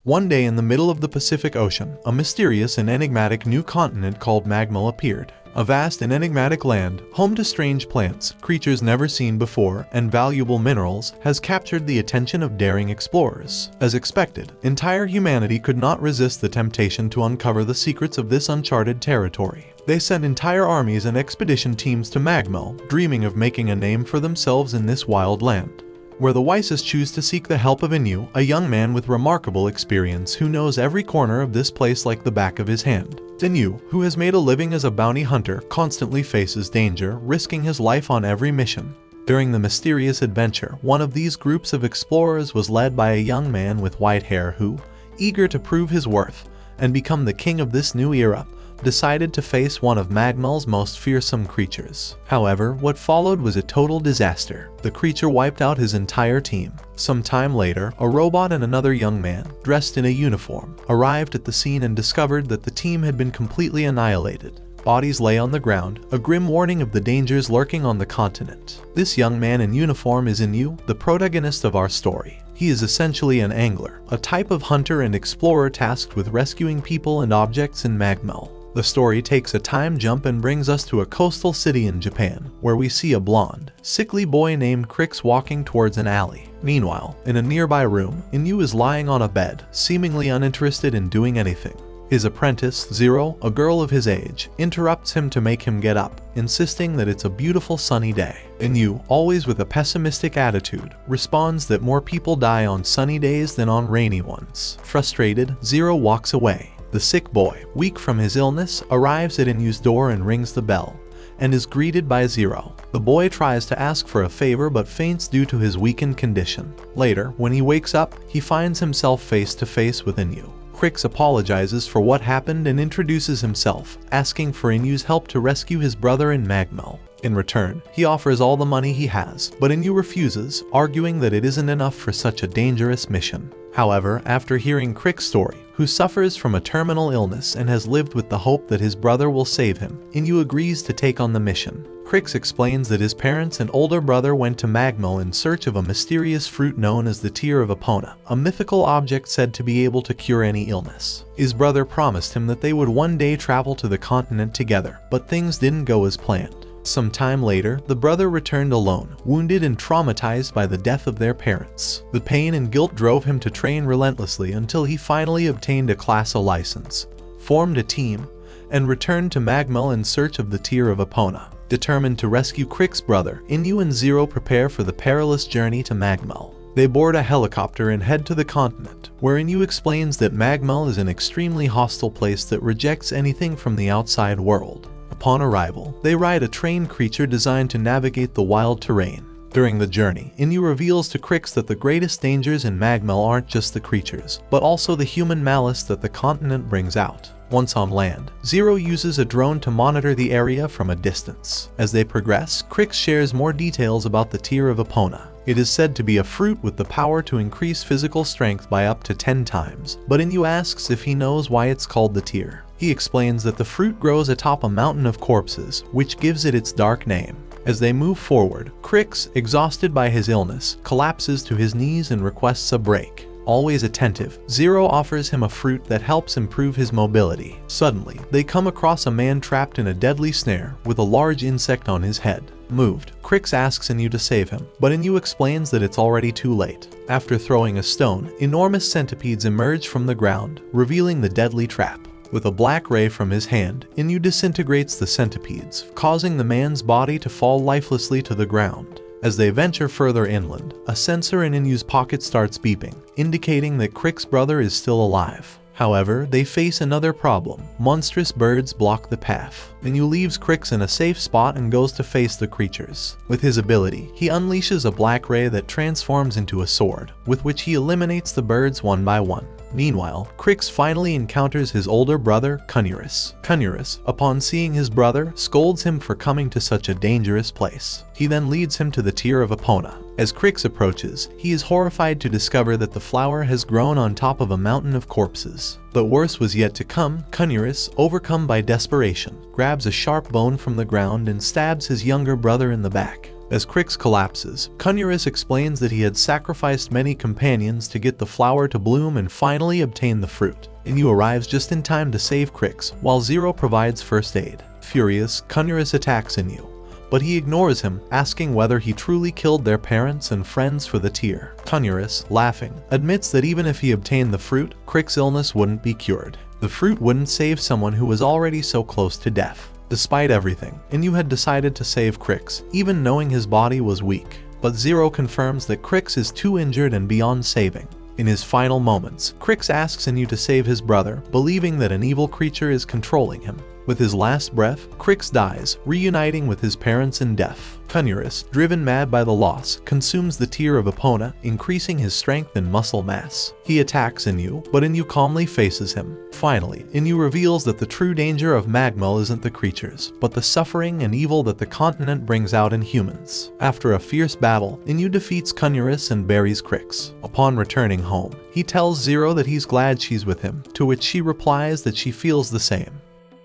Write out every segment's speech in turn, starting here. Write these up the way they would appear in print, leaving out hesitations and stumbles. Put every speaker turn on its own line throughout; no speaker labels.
One day in the middle of the Pacific Ocean, a mysterious and enigmatic new continent called Magmal appeared. A vast and enigmatic land, home to strange plants, creatures never seen before, and valuable minerals, has captured the attention of daring explorers. As expected, entire humanity could not resist the temptation to uncover the secrets of this uncharted territory. They sent entire armies and expedition teams to Magmal, dreaming of making a name for themselves in this wild land, where the wisest choose to seek the help of Inu, a young man with remarkable experience who knows every corner of this place like the back of his hand. Inu, who has made a living as a bounty hunter, constantly faces danger, risking his life on every mission. During the mysterious adventure, one of these groups of explorers was led by a young man with white hair who, eager to prove his worth and become the king of this new era, decided to face one of Magmal's most fearsome creatures. However, what followed was a total disaster. The creature wiped out his entire team. Some time later, a robot and another young man, dressed in a uniform, arrived at the scene and discovered that the team had been completely annihilated. Bodies lay on the ground, a grim warning of the dangers lurking on the continent. This young man in uniform is Inu, the protagonist of our story. He is essentially an angler, a type of hunter and explorer tasked with rescuing people and objects in Magmal. The story takes a time jump and brings us to a coastal city in Japan, where we see a blonde, sickly boy named Crix walking towards an alley. Meanwhile, in a nearby room, Inu is lying on a bed, seemingly uninterested in doing anything. His apprentice, Zero, a girl of his age, interrupts him to make him get up, insisting that it's a beautiful sunny day. Inu, always with a pessimistic attitude, responds that more people die on sunny days than on rainy ones. Frustrated, Zero walks away. The sick boy, weak from his illness, arrives at Inu's door and rings the bell, and is greeted by Zero. The boy tries to ask for a favor but faints due to his weakened condition. Later, when he wakes up, he finds himself face to face with Inu. Crix apologizes for what happened and introduces himself, asking for Inu's help to rescue his brother in Magmal. In return, he offers all the money he has, but Inu refuses, arguing that it isn't enough for such a dangerous mission. However, after hearing Crix's story, who suffers from a terminal illness and has lived with the hope that his brother will save him, Inu agrees to take on the mission. Crix explains that his parents and older brother went to Magmal in search of a mysterious fruit known as the Tear of Epona, a mythical object said to be able to cure any illness. His brother promised him that they would one day travel to the continent together, but things didn't go as planned. Some time later, the brother returned alone, wounded and traumatized by the death of their parents. The pain and guilt drove him to train relentlessly until he finally obtained a class A license, formed a team, and returned to Magmal in search of the Tear of Epona. Determined to rescue Crix's brother, Inu and Zero prepare for the perilous journey to Magmal. They board a helicopter and head to the continent, where Inu explains that Magmal is an extremely hostile place that rejects anything from the outside world. Upon arrival, they ride a trained creature designed to navigate the wild terrain. During the journey, Inu reveals to Crix that the greatest dangers in Magmal aren't just the creatures, but also the human malice that the continent brings out. Once on land, Zero uses a drone to monitor the area from a distance. As they progress, Crix shares more details about the Tear of Epona. It is said to be a fruit with the power to increase physical strength by up to 10 times, but Inu asks if he knows why it's called the Tear. He explains that the fruit grows atop a mountain of corpses, which gives it its dark name. As they move forward, Crix, exhausted by his illness, collapses to his knees and requests a break. Always attentive, Zero offers him a fruit that helps improve his mobility. Suddenly, they come across a man trapped in a deadly snare with a large insect on his head. Moved, Crix asks Inu to save him, but Inu explains that it's already too late. After throwing a stone, enormous centipedes emerge from the ground, revealing the deadly trap. With a black ray from his hand, Inu disintegrates the centipedes, causing the man's body to fall lifelessly to the ground. As they venture further inland, a sensor in Inu's pocket starts beeping, indicating that Crix's brother is still alive. However, they face another problem. Monstrous birds block the path. Inu leaves Crix in a safe spot and goes to face the creatures. With his ability, he unleashes a black ray that transforms into a sword, with which he eliminates the birds one by one. Meanwhile, Crix finally encounters his older brother, Cunurus. Cunurus, upon seeing his brother, scolds him for coming to such a dangerous place. He then leads him to the Tear of Epona. As Crix approaches, he is horrified to discover that the flower has grown on top of a mountain of corpses. But worse was yet to come. Cunurus, overcome by desperation, grabs a sharp bone from the ground and stabs his younger brother in the back. As Crix collapses, Cunurus explains that he had sacrificed many companions to get the flower to bloom and finally obtain the fruit. Inu arrives just in time to save Crix, while Zero provides first aid. Furious, Cunurus attacks Inu, but he ignores him, asking whether he truly killed their parents and friends for the tear. Cunurus, laughing, admits that even if he obtained the fruit, Crix's illness wouldn't be cured. The fruit wouldn't save someone who was already so close to death. Despite everything, Inu had decided to save Crix, even knowing his body was weak. But Zero confirms that Crix is too injured and beyond saving. In his final moments, Crix asks Inu to save his brother, believing that an evil creature is controlling him. With his last breath, Crix dies, reuniting with his parents in death. Cunurus, driven mad by the loss, consumes the tear of Epona, increasing his strength and muscle mass. He attacks Inu, but Inu calmly faces him. Finally, Inu reveals that the true danger of Magmel isn't the creatures, but the suffering and evil that the continent brings out in humans. After a fierce battle, Inu defeats Cunurus and buries Crix. Upon returning home, he tells Zero that he's glad she's with him, to which she replies that she feels the same.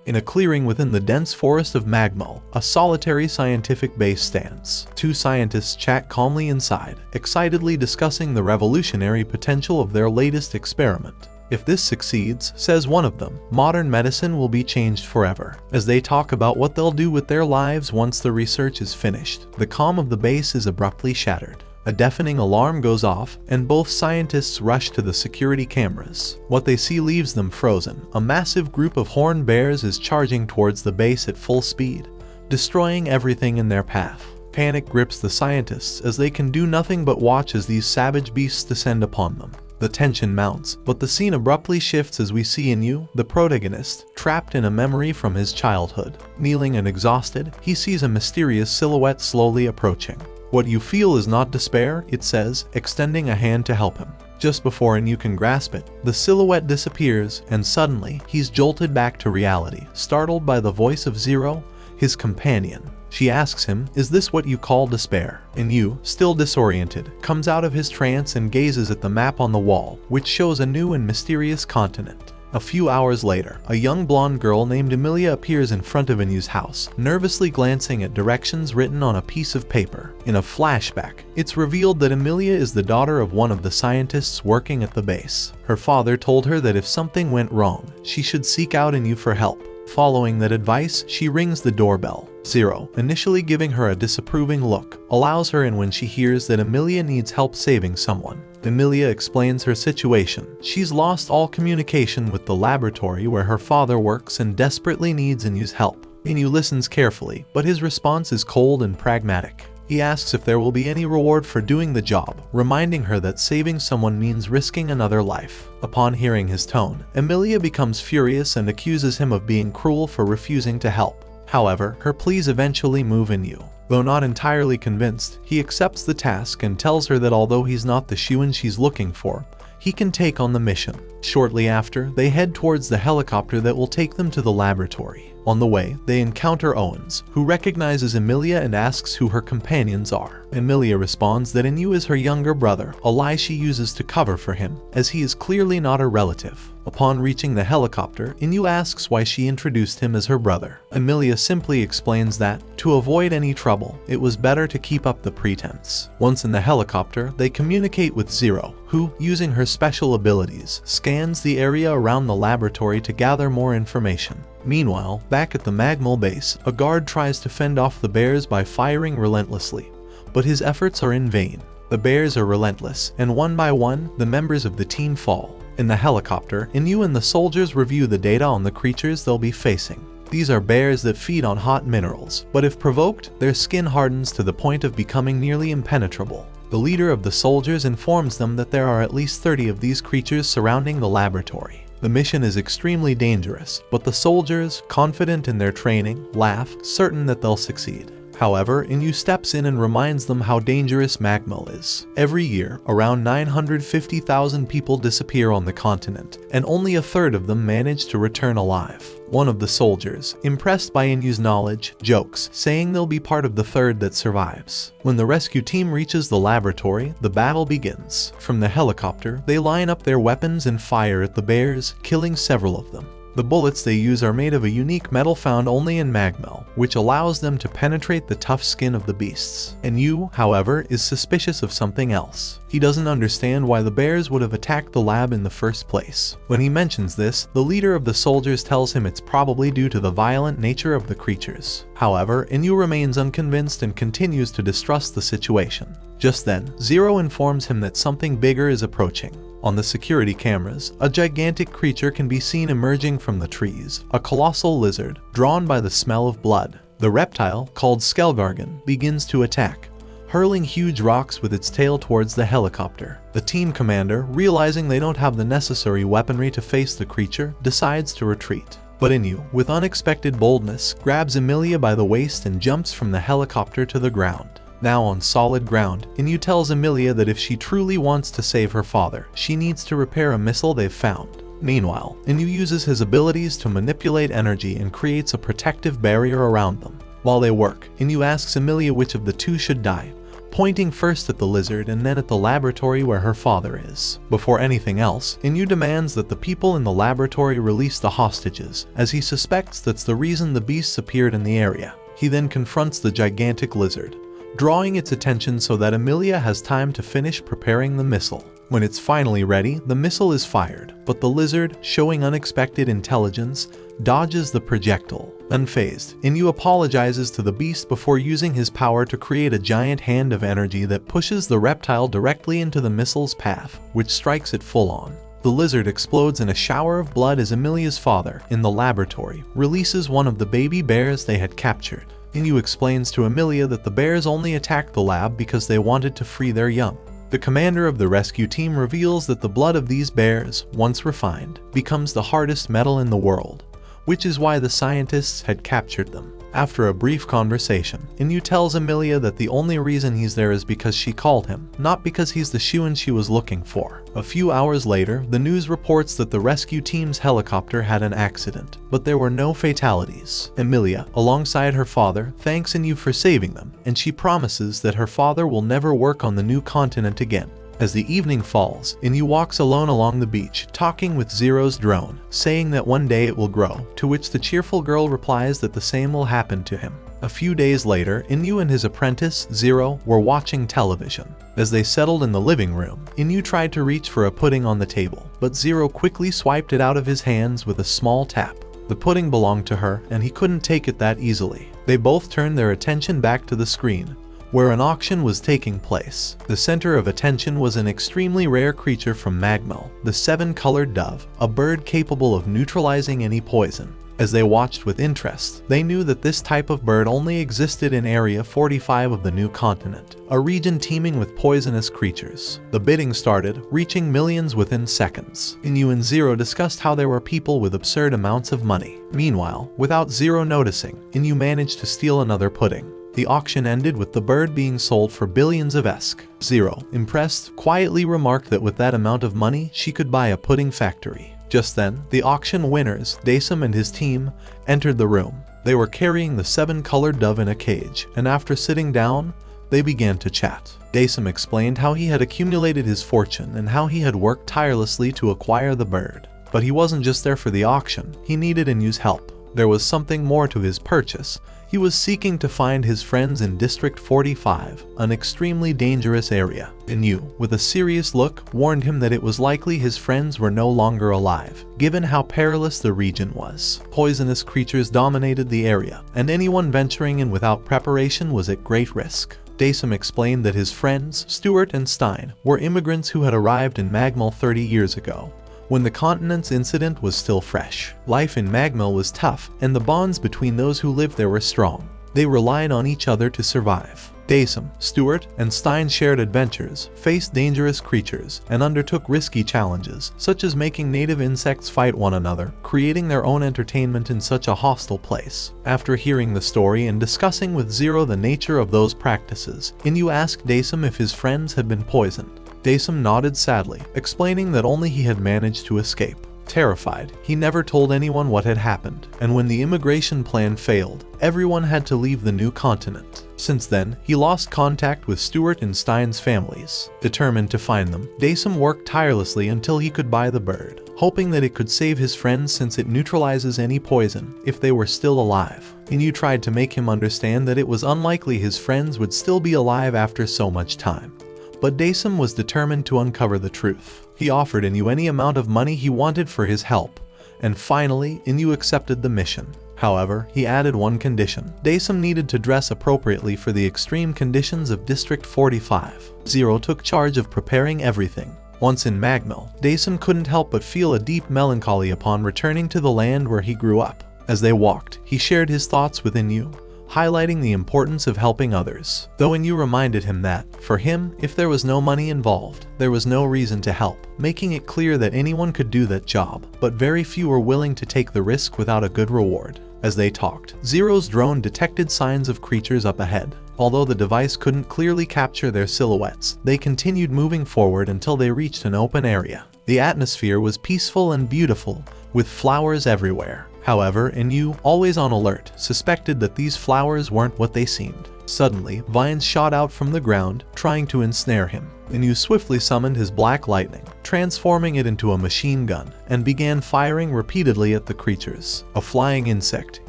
In a clearing within the dense forest of Magmel, a solitary scientific base stands. Two scientists chat calmly inside, excitedly discussing the revolutionary potential of their latest experiment. If this succeeds, says one of them, modern medicine will be changed forever. As they talk about what they'll do with their lives once the research is finished, the calm of the base is abruptly shattered. A deafening alarm goes off, and both scientists rush to the security cameras. What they see leaves them frozen. A massive group of horned bears is charging towards the base at full speed, destroying everything in their path. Panic grips the scientists as they can do nothing but watch as these savage beasts descend upon them. The tension mounts, but the scene abruptly shifts as we see Inu, the protagonist, trapped in a memory from his childhood. Kneeling and exhausted, he sees a mysterious silhouette slowly approaching. "What you feel is not despair," it says, extending a hand to help him. Just before Inu can grasp it, the silhouette disappears, and suddenly, he's jolted back to reality, startled by the voice of Zero, his companion. She asks him, "Is this what you call despair?" Inu, still disoriented, comes out of his trance and gazes at the map on the wall, which shows a new and mysterious continent. A few hours later, a young blonde girl named Emilia appears in front of Inu's house, nervously glancing at directions written on a piece of paper. In a flashback, it's revealed that Emilia is the daughter of one of the scientists working at the base. Her father told her that if something went wrong, she should seek out Inu for help. Following that advice, she rings the doorbell. Zero, initially giving her a disapproving look, allows her in when she hears that Emilia needs help saving someone. Emilia explains her situation. She's lost all communication with the laboratory where her father works and desperately needs Inu's help. Inu listens carefully, but his response is cold and pragmatic. He asks if there will be any reward for doing the job, reminding her that saving someone means risking another life. Upon hearing his tone, Emilia becomes furious and accuses him of being cruel for refusing to help. However, her pleas eventually move Inu. Though not entirely convinced, he accepts the task and tells her that although he's not the Shuin she's looking for, he can take on the mission. Shortly after, they head towards the helicopter that will take them to the laboratory. On the way, they encounter Owens, who recognizes Emilia and asks who her companions are. Emilia responds that Inu is her younger brother, a lie she uses to cover for him, as he is clearly not a relative. Upon reaching the helicopter, Inu asks why she introduced him as her brother. Emilia simply explains that, to avoid any trouble, it was better to keep up the pretense. Once in the helicopter, they communicate with Zero, who, using her special abilities, scans the area around the laboratory to gather more information. Meanwhile, back at the Magmel base, a guard tries to fend off the bears by firing relentlessly, but his efforts are in vain. The bears are relentless, and one by one, the members of the team fall. In the helicopter, Inu and the soldiers review the data on the creatures they'll be facing. These are bears that feed on hot minerals, but if provoked, their skin hardens to the point of becoming nearly impenetrable. The leader of the soldiers informs them that there are at least 30 of these creatures surrounding the laboratory. The mission is extremely dangerous, but the soldiers, confident in their training, laugh, certain that they'll succeed. However, Inu steps in and reminds them how dangerous Magmel is. Every year, around 950,000 people disappear on the continent, and only a third of them manage to return alive. One of the soldiers, impressed by Inu's knowledge, jokes, saying they'll be part of the third that survives. When the rescue team reaches the laboratory, the battle begins. From the helicopter, they line up their weapons and fire at the bears, killing several of them. The bullets they use are made of a unique metal found only in Magmel, which allows them to penetrate the tough skin of the beasts. And Yu, however, is suspicious of something else. He doesn't understand why the bears would have attacked the lab in the first place. When he mentions this, the leader of the soldiers tells him it's probably due to the violent nature of the creatures. However, Yu remains unconvinced and continues to distrust the situation. Just then, Zero informs him that something bigger is approaching. On the security cameras, a gigantic creature can be seen emerging from the trees, a colossal lizard, drawn by the smell of blood. The reptile, called Skelgargan, begins to attack, hurling huge rocks with its tail towards the helicopter. The team commander, realizing they don't have the necessary weaponry to face the creature, decides to retreat. But Inu, with unexpected boldness, grabs Emilia by the waist and jumps from the helicopter to the ground. Now on solid ground, Inu tells Emilia that if she truly wants to save her father, she needs to repair a missile they've found. Meanwhile, Inu uses his abilities to manipulate energy and creates a protective barrier around them. While they work, Inu asks Emilia which of the two should die, pointing first at the lizard and then at the laboratory where her father is. Before anything else, Inu demands that the people in the laboratory release the hostages, as he suspects that's the reason the beasts appeared in the area. He then confronts the gigantic lizard, drawing its attention so that Emilia has time to finish preparing the missile. When it's finally ready, the missile is fired, but the lizard, showing unexpected intelligence, dodges the projectile. Unfazed, Inu apologizes to the beast before using his power to create a giant hand of energy that pushes the reptile directly into the missile's path, which strikes it full on. The lizard explodes in a shower of blood as Emilia's father, in the laboratory, releases one of the baby bears they had captured. Inu explains to Emilia that the bears only attacked the lab because they wanted to free their young. The commander of the rescue team reveals that the blood of these bears, once refined, becomes the hardest metal in the world, which is why the scientists had captured them. After a brief conversation, Inu tells Emilia that the only reason he's there is because she called him, not because he's the Shuan she was looking for. A few hours later, the news reports that the rescue team's helicopter had an accident, but there were no fatalities. Emilia, alongside her father, thanks Inu for saving them, and she promises that her father will never work on the new continent again. As the evening falls, Inu walks alone along the beach, talking with Zero's drone, saying that one day it will grow, to which the cheerful girl replies that the same will happen to him. A few days later, Inu and his apprentice, Zero, were watching television. As they settled in the living room, Inu tried to reach for a pudding on the table, but Zero quickly swiped it out of his hands with a small tap. The pudding belonged to her, and he couldn't take it that easily. They both turned their attention back to the screen, where an auction was taking place. The center of attention was an extremely rare creature from Magmel, the seven-colored dove, a bird capable of neutralizing any poison. As they watched with interest, they knew that this type of bird only existed in Area 45 of the new continent, a region teeming with poisonous creatures. The bidding started, reaching millions within seconds. Inu and Zero discussed how there were people with absurd amounts of money. Meanwhile, without Zero noticing, Inu managed to steal another pudding. The auction ended with the bird being sold for billions of esk. Zero, impressed, quietly remarked that with that amount of money, she could buy a pudding factory. Just then, the auction winners, Daesum and his team, entered the room. They were carrying the seven-colored dove in a cage, and after sitting down, they began to chat. Daesum explained how he had accumulated his fortune and how he had worked tirelessly to acquire the bird. But he wasn't just there for the auction, he needed Inu's help. There was something more to his purchase. He was seeking to find his friends in District 45, an extremely dangerous area. Inu, with a serious look, warned him that it was likely his friends were no longer alive, given how perilous the region was. Poisonous creatures dominated the area, and anyone venturing in without preparation was at great risk. Daesum explained that his friends, Stuart and Stein, were immigrants who had arrived in Magmel 30 years ago, when the continent's incident was still fresh. Life in Magmel was tough, and the bonds between those who lived there were strong. They relied on each other to survive. Daesum, Stuart, and Stein shared adventures, faced dangerous creatures, and undertook risky challenges, such as making native insects fight one another, creating their own entertainment in such a hostile place. After hearing the story and discussing with Zero the nature of those practices, Inu asked Daesum if his friends had been poisoned. Daesum nodded sadly, explaining that only he had managed to escape. Terrified, he never told anyone what had happened, and when the immigration plan failed, everyone had to leave the new continent. Since then, he lost contact with Stuart and Stein's families. Determined to find them, Daesum worked tirelessly until he could buy the bird, hoping that it could save his friends since it neutralizes any poison if they were still alive. Inyu tried to make him understand that it was unlikely his friends would still be alive after so much time. But Daesum was determined to uncover the truth. He offered Inyu any amount of money he wanted for his help, and finally Inyu accepted the mission. However, he added one condition. Daesum needed to dress appropriately for the extreme conditions of District 45. Zero took charge of preparing everything. Once in Magmel, Daesum couldn't help but feel a deep melancholy upon returning to the land where he grew up. As they walked, he shared his thoughts with Inyu, highlighting the importance of helping others. Though Inyu reminded him that, for him, if there was no money involved, there was no reason to help, making it clear that anyone could do that job, but very few were willing to take the risk without a good reward. As they talked, Zero's drone detected signs of creatures up ahead. Although the device couldn't clearly capture their silhouettes, they continued moving forward until they reached an open area. The atmosphere was peaceful and beautiful, with flowers everywhere. However, Inyu, always on alert, suspected that these flowers weren't what they seemed. Suddenly, vines shot out from the ground, trying to ensnare him. Inyu swiftly summoned his black lightning, transforming it into a machine gun, and began firing repeatedly at the creatures. A flying insect,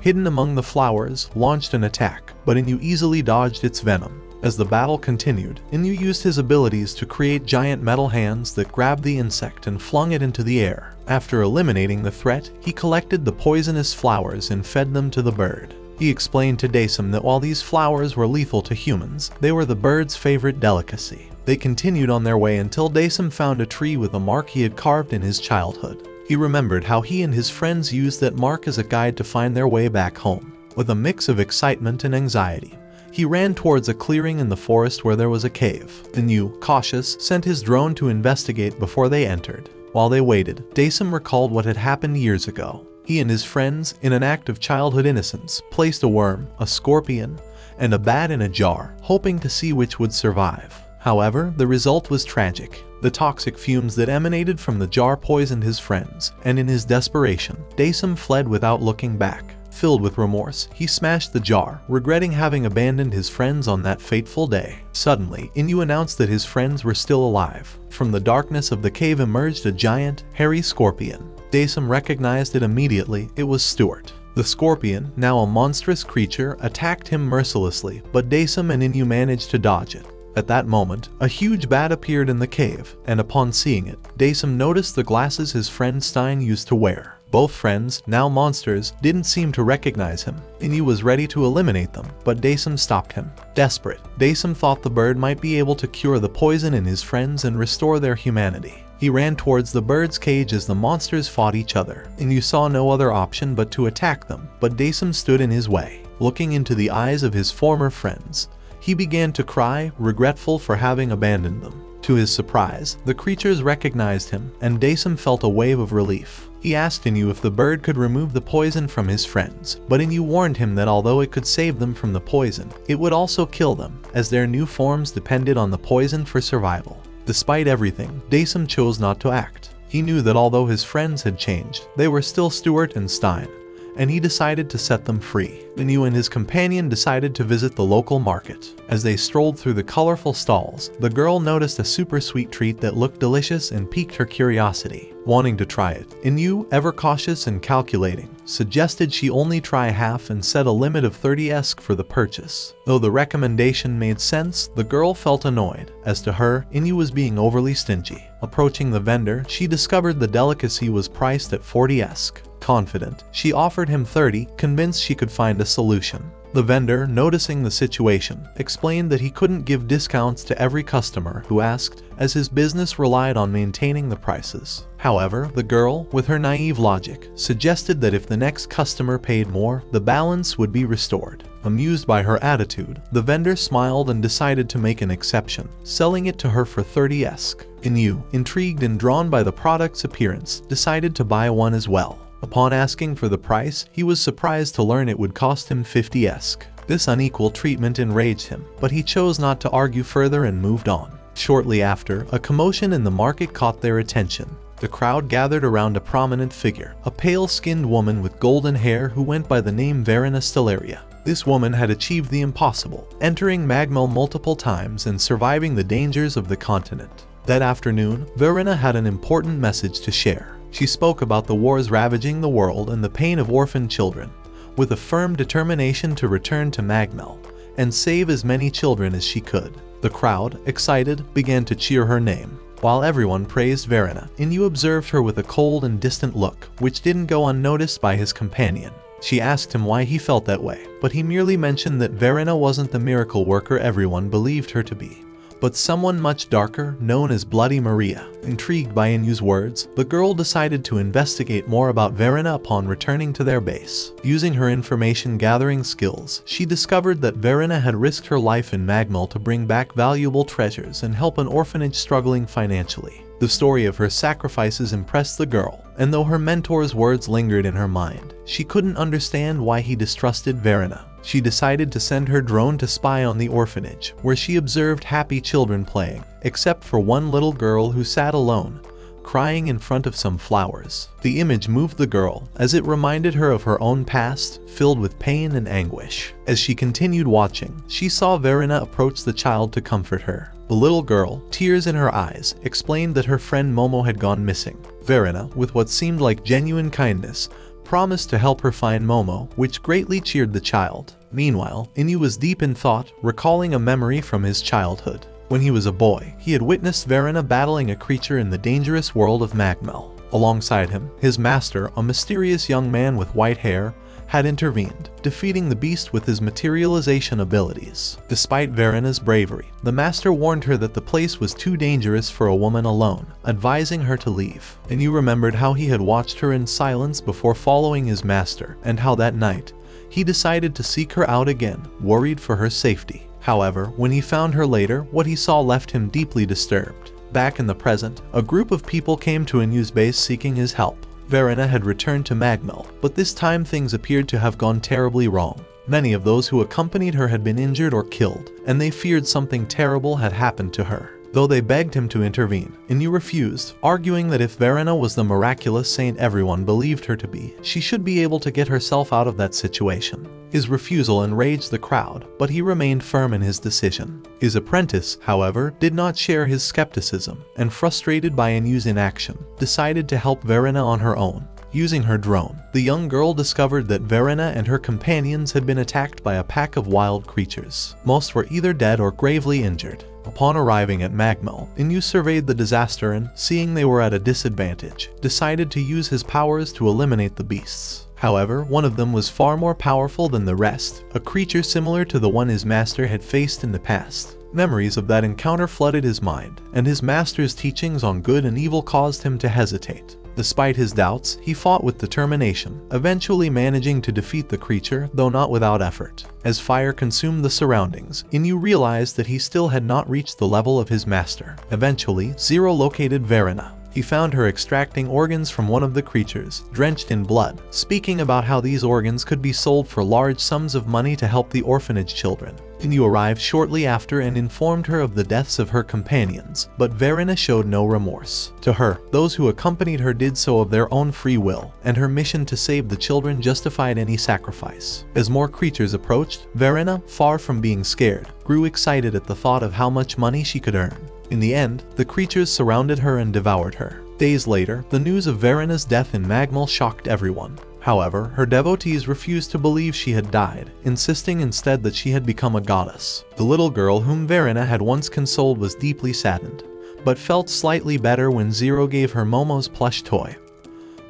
hidden among the flowers, launched an attack, but Inyu easily dodged its venom. As the battle continued, Inyu used his abilities to create giant metal hands that grabbed the insect and flung it into the air. After eliminating the threat, he collected the poisonous flowers and fed them to the bird. He explained to Daesum that while these flowers were lethal to humans, they were the bird's favorite delicacy. They continued on their way until Daesum found a tree with a mark he had carved in his childhood. He remembered how he and his friends used that mark as a guide to find their way back home. With a mix of excitement and anxiety, he ran towards a clearing in the forest where there was a cave. Inyu, cautious, sent his drone to investigate before they entered. While they waited, Daesum recalled what had happened years ago. He and his friends, in an act of childhood innocence, placed a worm, a scorpion, and a bat in a jar, hoping to see which would survive. However, the result was tragic. The toxic fumes that emanated from the jar poisoned his friends, and in his desperation, Daesum fled without looking back. Filled with remorse, he smashed the jar, regretting having abandoned his friends on that fateful day. Suddenly, Inyu announced that his friends were still alive. From the darkness of the cave emerged a giant, hairy scorpion. Daesum recognized it immediately. It was Stuart. The scorpion, now a monstrous creature, attacked him mercilessly, but Daesum and Inyu managed to dodge it. At that moment, a huge bat appeared in the cave, and upon seeing it, Daesum noticed the glasses his friend Stein used to wear. Both friends, now monsters, didn't seem to recognize him. Inyu was ready to eliminate them, but Daesum stopped him. Desperate, Daesum thought the bird might be able to cure the poison in his friends and restore their humanity. He ran towards the bird's cage as the monsters fought each other. Inyu saw no other option but to attack them, but Daesum stood in his way. Looking into the eyes of his former friends, he began to cry, regretful for having abandoned them. To his surprise, the creatures recognized him, and Daesum felt a wave of relief. He asked Inyu if the bird could remove the poison from his friends, but Inyu warned him that although it could save them from the poison, it would also kill them, as their new forms depended on the poison for survival. Despite everything, Daesum chose not to act. He knew that although his friends had changed, they were still Stuart and Stein, and he decided to set them free. Inyu and his companion decided to visit the local market. As they strolled through the colorful stalls, the girl noticed a super sweet treat that looked delicious and piqued her curiosity. Wanting to try it, Inyu, ever cautious and calculating, suggested she only try half and set a limit of 30 esk for the purchase. Though the recommendation made sense, the girl felt annoyed. As to her, Inyu was being overly stingy. Approaching the vendor, she discovered the delicacy was priced at 40 esk. Confident, she offered him 30, convinced she could find a solution. The vendor, noticing the situation, explained that he couldn't give discounts to every customer who asked, as his business relied on maintaining the prices. However, the girl, with her naive logic, suggested that if the next customer paid more, the balance would be restored. Amused by her attitude, the vendor smiled and decided to make an exception, selling it to her for 30 esk. Inyu, intrigued and drawn by the product's appearance, decided to buy one as well. Upon asking for the price, he was surprised to learn it would cost him 50 esk. This unequal treatment enraged him, but he chose not to argue further and moved on. Shortly after, a commotion in the market caught their attention. The crowd gathered around a prominent figure, a pale-skinned woman with golden hair who went by the name Verena Stellaria. This woman had achieved the impossible, entering Magmel multiple times and surviving the dangers of the continent. That afternoon, Verena had an important message to share. She spoke about the wars ravaging the world and the pain of orphaned children, with a firm determination to return to Magmel and save as many children as she could. The crowd, excited, began to cheer her name. While everyone praised Verena, Inu observed her with a cold and distant look, which didn't go unnoticed by his companion. She asked him why he felt that way, but he merely mentioned that Verena wasn't the miracle worker everyone believed her to be, but someone much darker, known as Bloody Maria. Intrigued by Inu's words, the girl decided to investigate more about Verena upon returning to their base. Using her information-gathering skills, she discovered that Verena had risked her life in Magmel to bring back valuable treasures and help an orphanage struggling financially. The story of her sacrifices impressed the girl, and though her mentor's words lingered in her mind, she couldn't understand why he distrusted Verena. She decided to send her drone to spy on the orphanage, where she observed happy children playing, except for one little girl who sat alone, crying in front of some flowers. The image moved the girl, as it reminded her of her own past, filled with pain and anguish. As she continued watching, she saw Verena approach the child to comfort her. The little girl, tears in her eyes, explained that her friend Momo had gone missing. Verena, with what seemed like genuine kindness, promised to help her find Momo, which greatly cheered the child. Meanwhile, Inu was deep in thought, recalling a memory from his childhood. When he was a boy, he had witnessed Verena battling a creature in the dangerous world of Magmel. Alongside him, his master, a mysterious young man with white hair, had intervened, defeating the beast with his materialization abilities. Despite Verena's bravery, the master warned her that the place was too dangerous for a woman alone, advising her to leave. Inu remembered how he had watched her in silence before following his master, and how that night, he decided to seek her out again, worried for her safety. However, when he found her later, what he saw left him deeply disturbed. Back in the present, a group of people came to Inu's base seeking his help. Verena had returned to Magmel, but this time things appeared to have gone terribly wrong. Many of those who accompanied her had been injured or killed, and they feared something terrible had happened to her. Though they begged him to intervene, Inu refused, arguing that if Verena was the miraculous saint everyone believed her to be, she should be able to get herself out of that situation. His refusal enraged the crowd, but he remained firm in his decision. His apprentice, however, did not share his skepticism, and frustrated by Inu's inaction, decided to help Verena on her own. Using her drone, the young girl discovered that Verena and her companions had been attacked by a pack of wild creatures. Most were either dead or gravely injured. Upon arriving at Magmel, Inu surveyed the disaster and, seeing they were at a disadvantage, decided to use his powers to eliminate the beasts. However, one of them was far more powerful than the rest, a creature similar to the one his master had faced in the past. Memories of that encounter flooded his mind, and his master's teachings on good and evil caused him to hesitate. Despite his doubts, he fought with determination, eventually managing to defeat the creature, though not without effort. As fire consumed the surroundings, Inu realized that he still had not reached the level of his master. Eventually, Zero located Verena. He found her extracting organs from one of the creatures, drenched in blood, speaking about how these organs could be sold for large sums of money to help the orphanage children. Inu arrived shortly after and informed her of the deaths of her companions, but Verena showed no remorse. To her, those who accompanied her did so of their own free will, and her mission to save the children justified any sacrifice. As more creatures approached, Verena, far from being scared, grew excited at the thought of how much money she could earn. In the end, the creatures surrounded her and devoured her. Days later, the news of Verena's death in Magmel shocked everyone. However, her devotees refused to believe she had died, insisting instead that she had become a goddess. The little girl whom Verena had once consoled was deeply saddened, but felt slightly better when Zero gave her Momo's plush toy,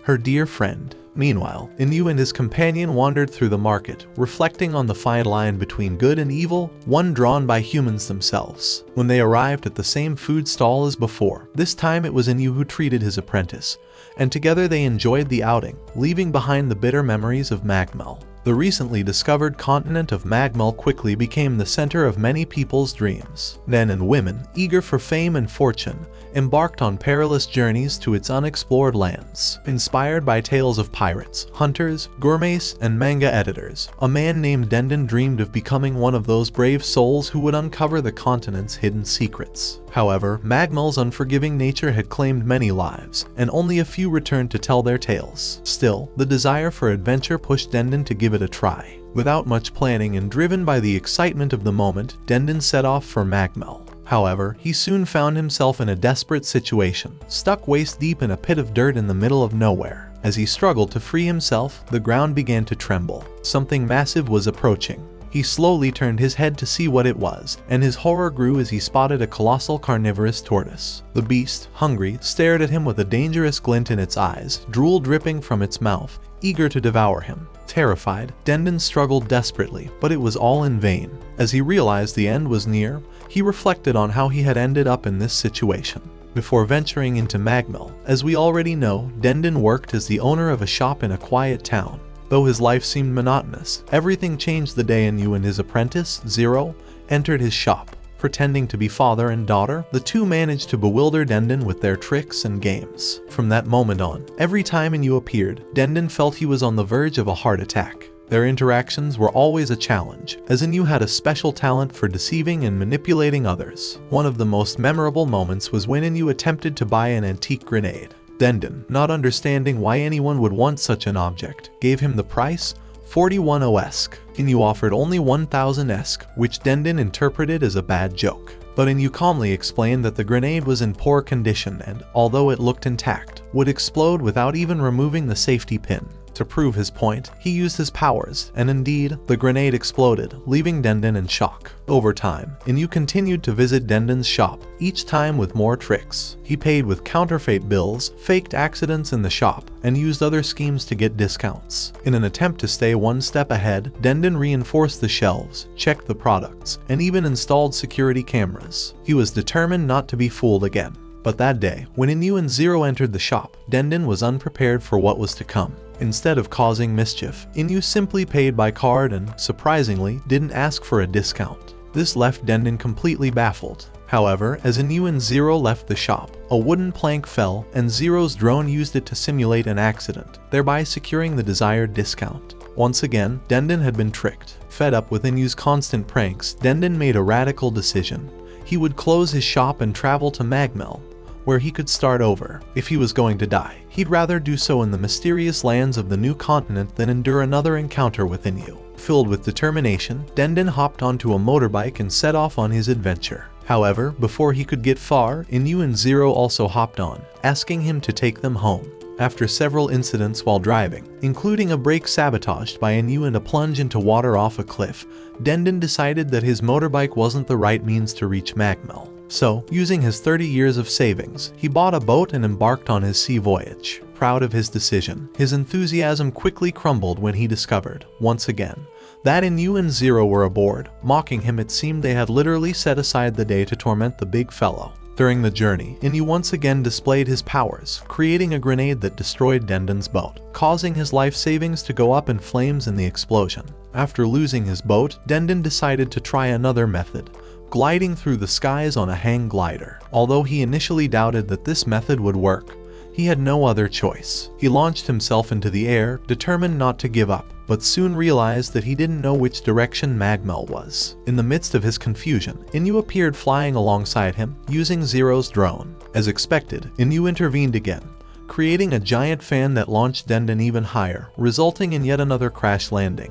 her dear friend. Meanwhile, Inu and his companion wandered through the market, reflecting on the fine line between good and evil, one drawn by humans themselves. When they arrived at the same food stall as before, this time it was Inu who treated his apprentice, and together they enjoyed the outing, leaving behind the bitter memories of Magmel. The recently discovered continent of Magmel quickly became the center of many people's dreams. Men and women, eager for fame and fortune, embarked on perilous journeys to its unexplored lands. Inspired by tales of pirates, hunters, gourmets, and manga editors, a man named Dendon dreamed of becoming one of those brave souls who would uncover the continent's hidden secrets. However, Magmel's unforgiving nature had claimed many lives, and only a few returned to tell their tales. Still, the desire for adventure pushed Dendon to give it a try. Without much planning and driven by the excitement of the moment, Dendon set off for Magmel. However, he soon found himself in a desperate situation, stuck waist deep in a pit of dirt in the middle of nowhere. As he struggled to free himself, the ground began to tremble. Something massive was approaching. He slowly turned his head to see what it was, and his horror grew as he spotted a colossal carnivorous tortoise. The beast, hungry, stared at him with a dangerous glint in its eyes, drool dripping from its mouth, eager to devour him. Terrified, Dendon struggled desperately, but it was all in vain. As he realized the end was near, he reflected on how he had ended up in this situation. Before venturing into Magmel, as we already know, Dendon worked as the owner of a shop in a quiet town. Though his life seemed monotonous, everything changed the day Inu and his apprentice, Zero, entered his shop. Pretending to be father and daughter, the two managed to bewilder Dendon with their tricks and games. From that moment on, every time Inu appeared, Dendon felt he was on the verge of a heart attack. Their interactions were always a challenge, as Inu had a special talent for deceiving and manipulating others. One of the most memorable moments was when Inu attempted to buy an antique grenade. Dendon, not understanding why anyone would want such an object, gave him the price, 41 OSK. Inu offered only 1000 ESK, which Dendon interpreted as a bad joke. But Inu calmly explained that the grenade was in poor condition and, although it looked intact, would explode without even removing the safety pin. To prove his point, he used his powers, and indeed, the grenade exploded, leaving Dendon in shock. Over time, Inu continued to visit Dendon's shop, each time with more tricks. He paid with counterfeit bills, faked accidents in the shop, and used other schemes to get discounts. In an attempt to stay one step ahead, Dendon reinforced the shelves, checked the products, and even installed security cameras. He was determined not to be fooled again. But that day, when Inu and Zero entered the shop, Dendon was unprepared for what was to come. Instead of causing mischief, Inu simply paid by card and, surprisingly, didn't ask for a discount. This left Dendon completely baffled. However, as Inu and Zero left the shop, a wooden plank fell and Zero's drone used it to simulate an accident, thereby securing the desired discount. Once again, Dendon had been tricked. Fed up with Inu's constant pranks, Dendon made a radical decision. He would close his shop and travel to Magmel, where he could start over. If he was going to die, he'd rather do so in the mysterious lands of the new continent than endure another encounter with Inu. Filled with determination, Dendon hopped onto a motorbike and set off on his adventure. However, before he could get far, Inu and Zero also hopped on, asking him to take them home. After several incidents while driving, including a brake sabotaged by Inu and a plunge into water off a cliff, Dendon decided that his motorbike wasn't the right means to reach Magmel. So, using his 30 years of savings, he bought a boat and embarked on his sea voyage. Proud of his decision, his enthusiasm quickly crumbled when he discovered, once again, that Inu and Zero were aboard. Mocking him, it seemed they had literally set aside the day to torment the big fellow. During the journey, Inu once again displayed his powers, creating a grenade that destroyed Dendon's boat, causing his life savings to go up in flames in the explosion. After losing his boat, Dendon decided to try another method, gliding through the skies on a hang glider. Although he initially doubted that this method would work, he had no other choice. He launched himself into the air, determined not to give up, but soon realized that he didn't know which direction Magmel was. In the midst of his confusion, Inu appeared flying alongside him, using Zero's drone. As expected, Inu intervened again, creating a giant fan that launched Dendon even higher, resulting in yet another crash landing.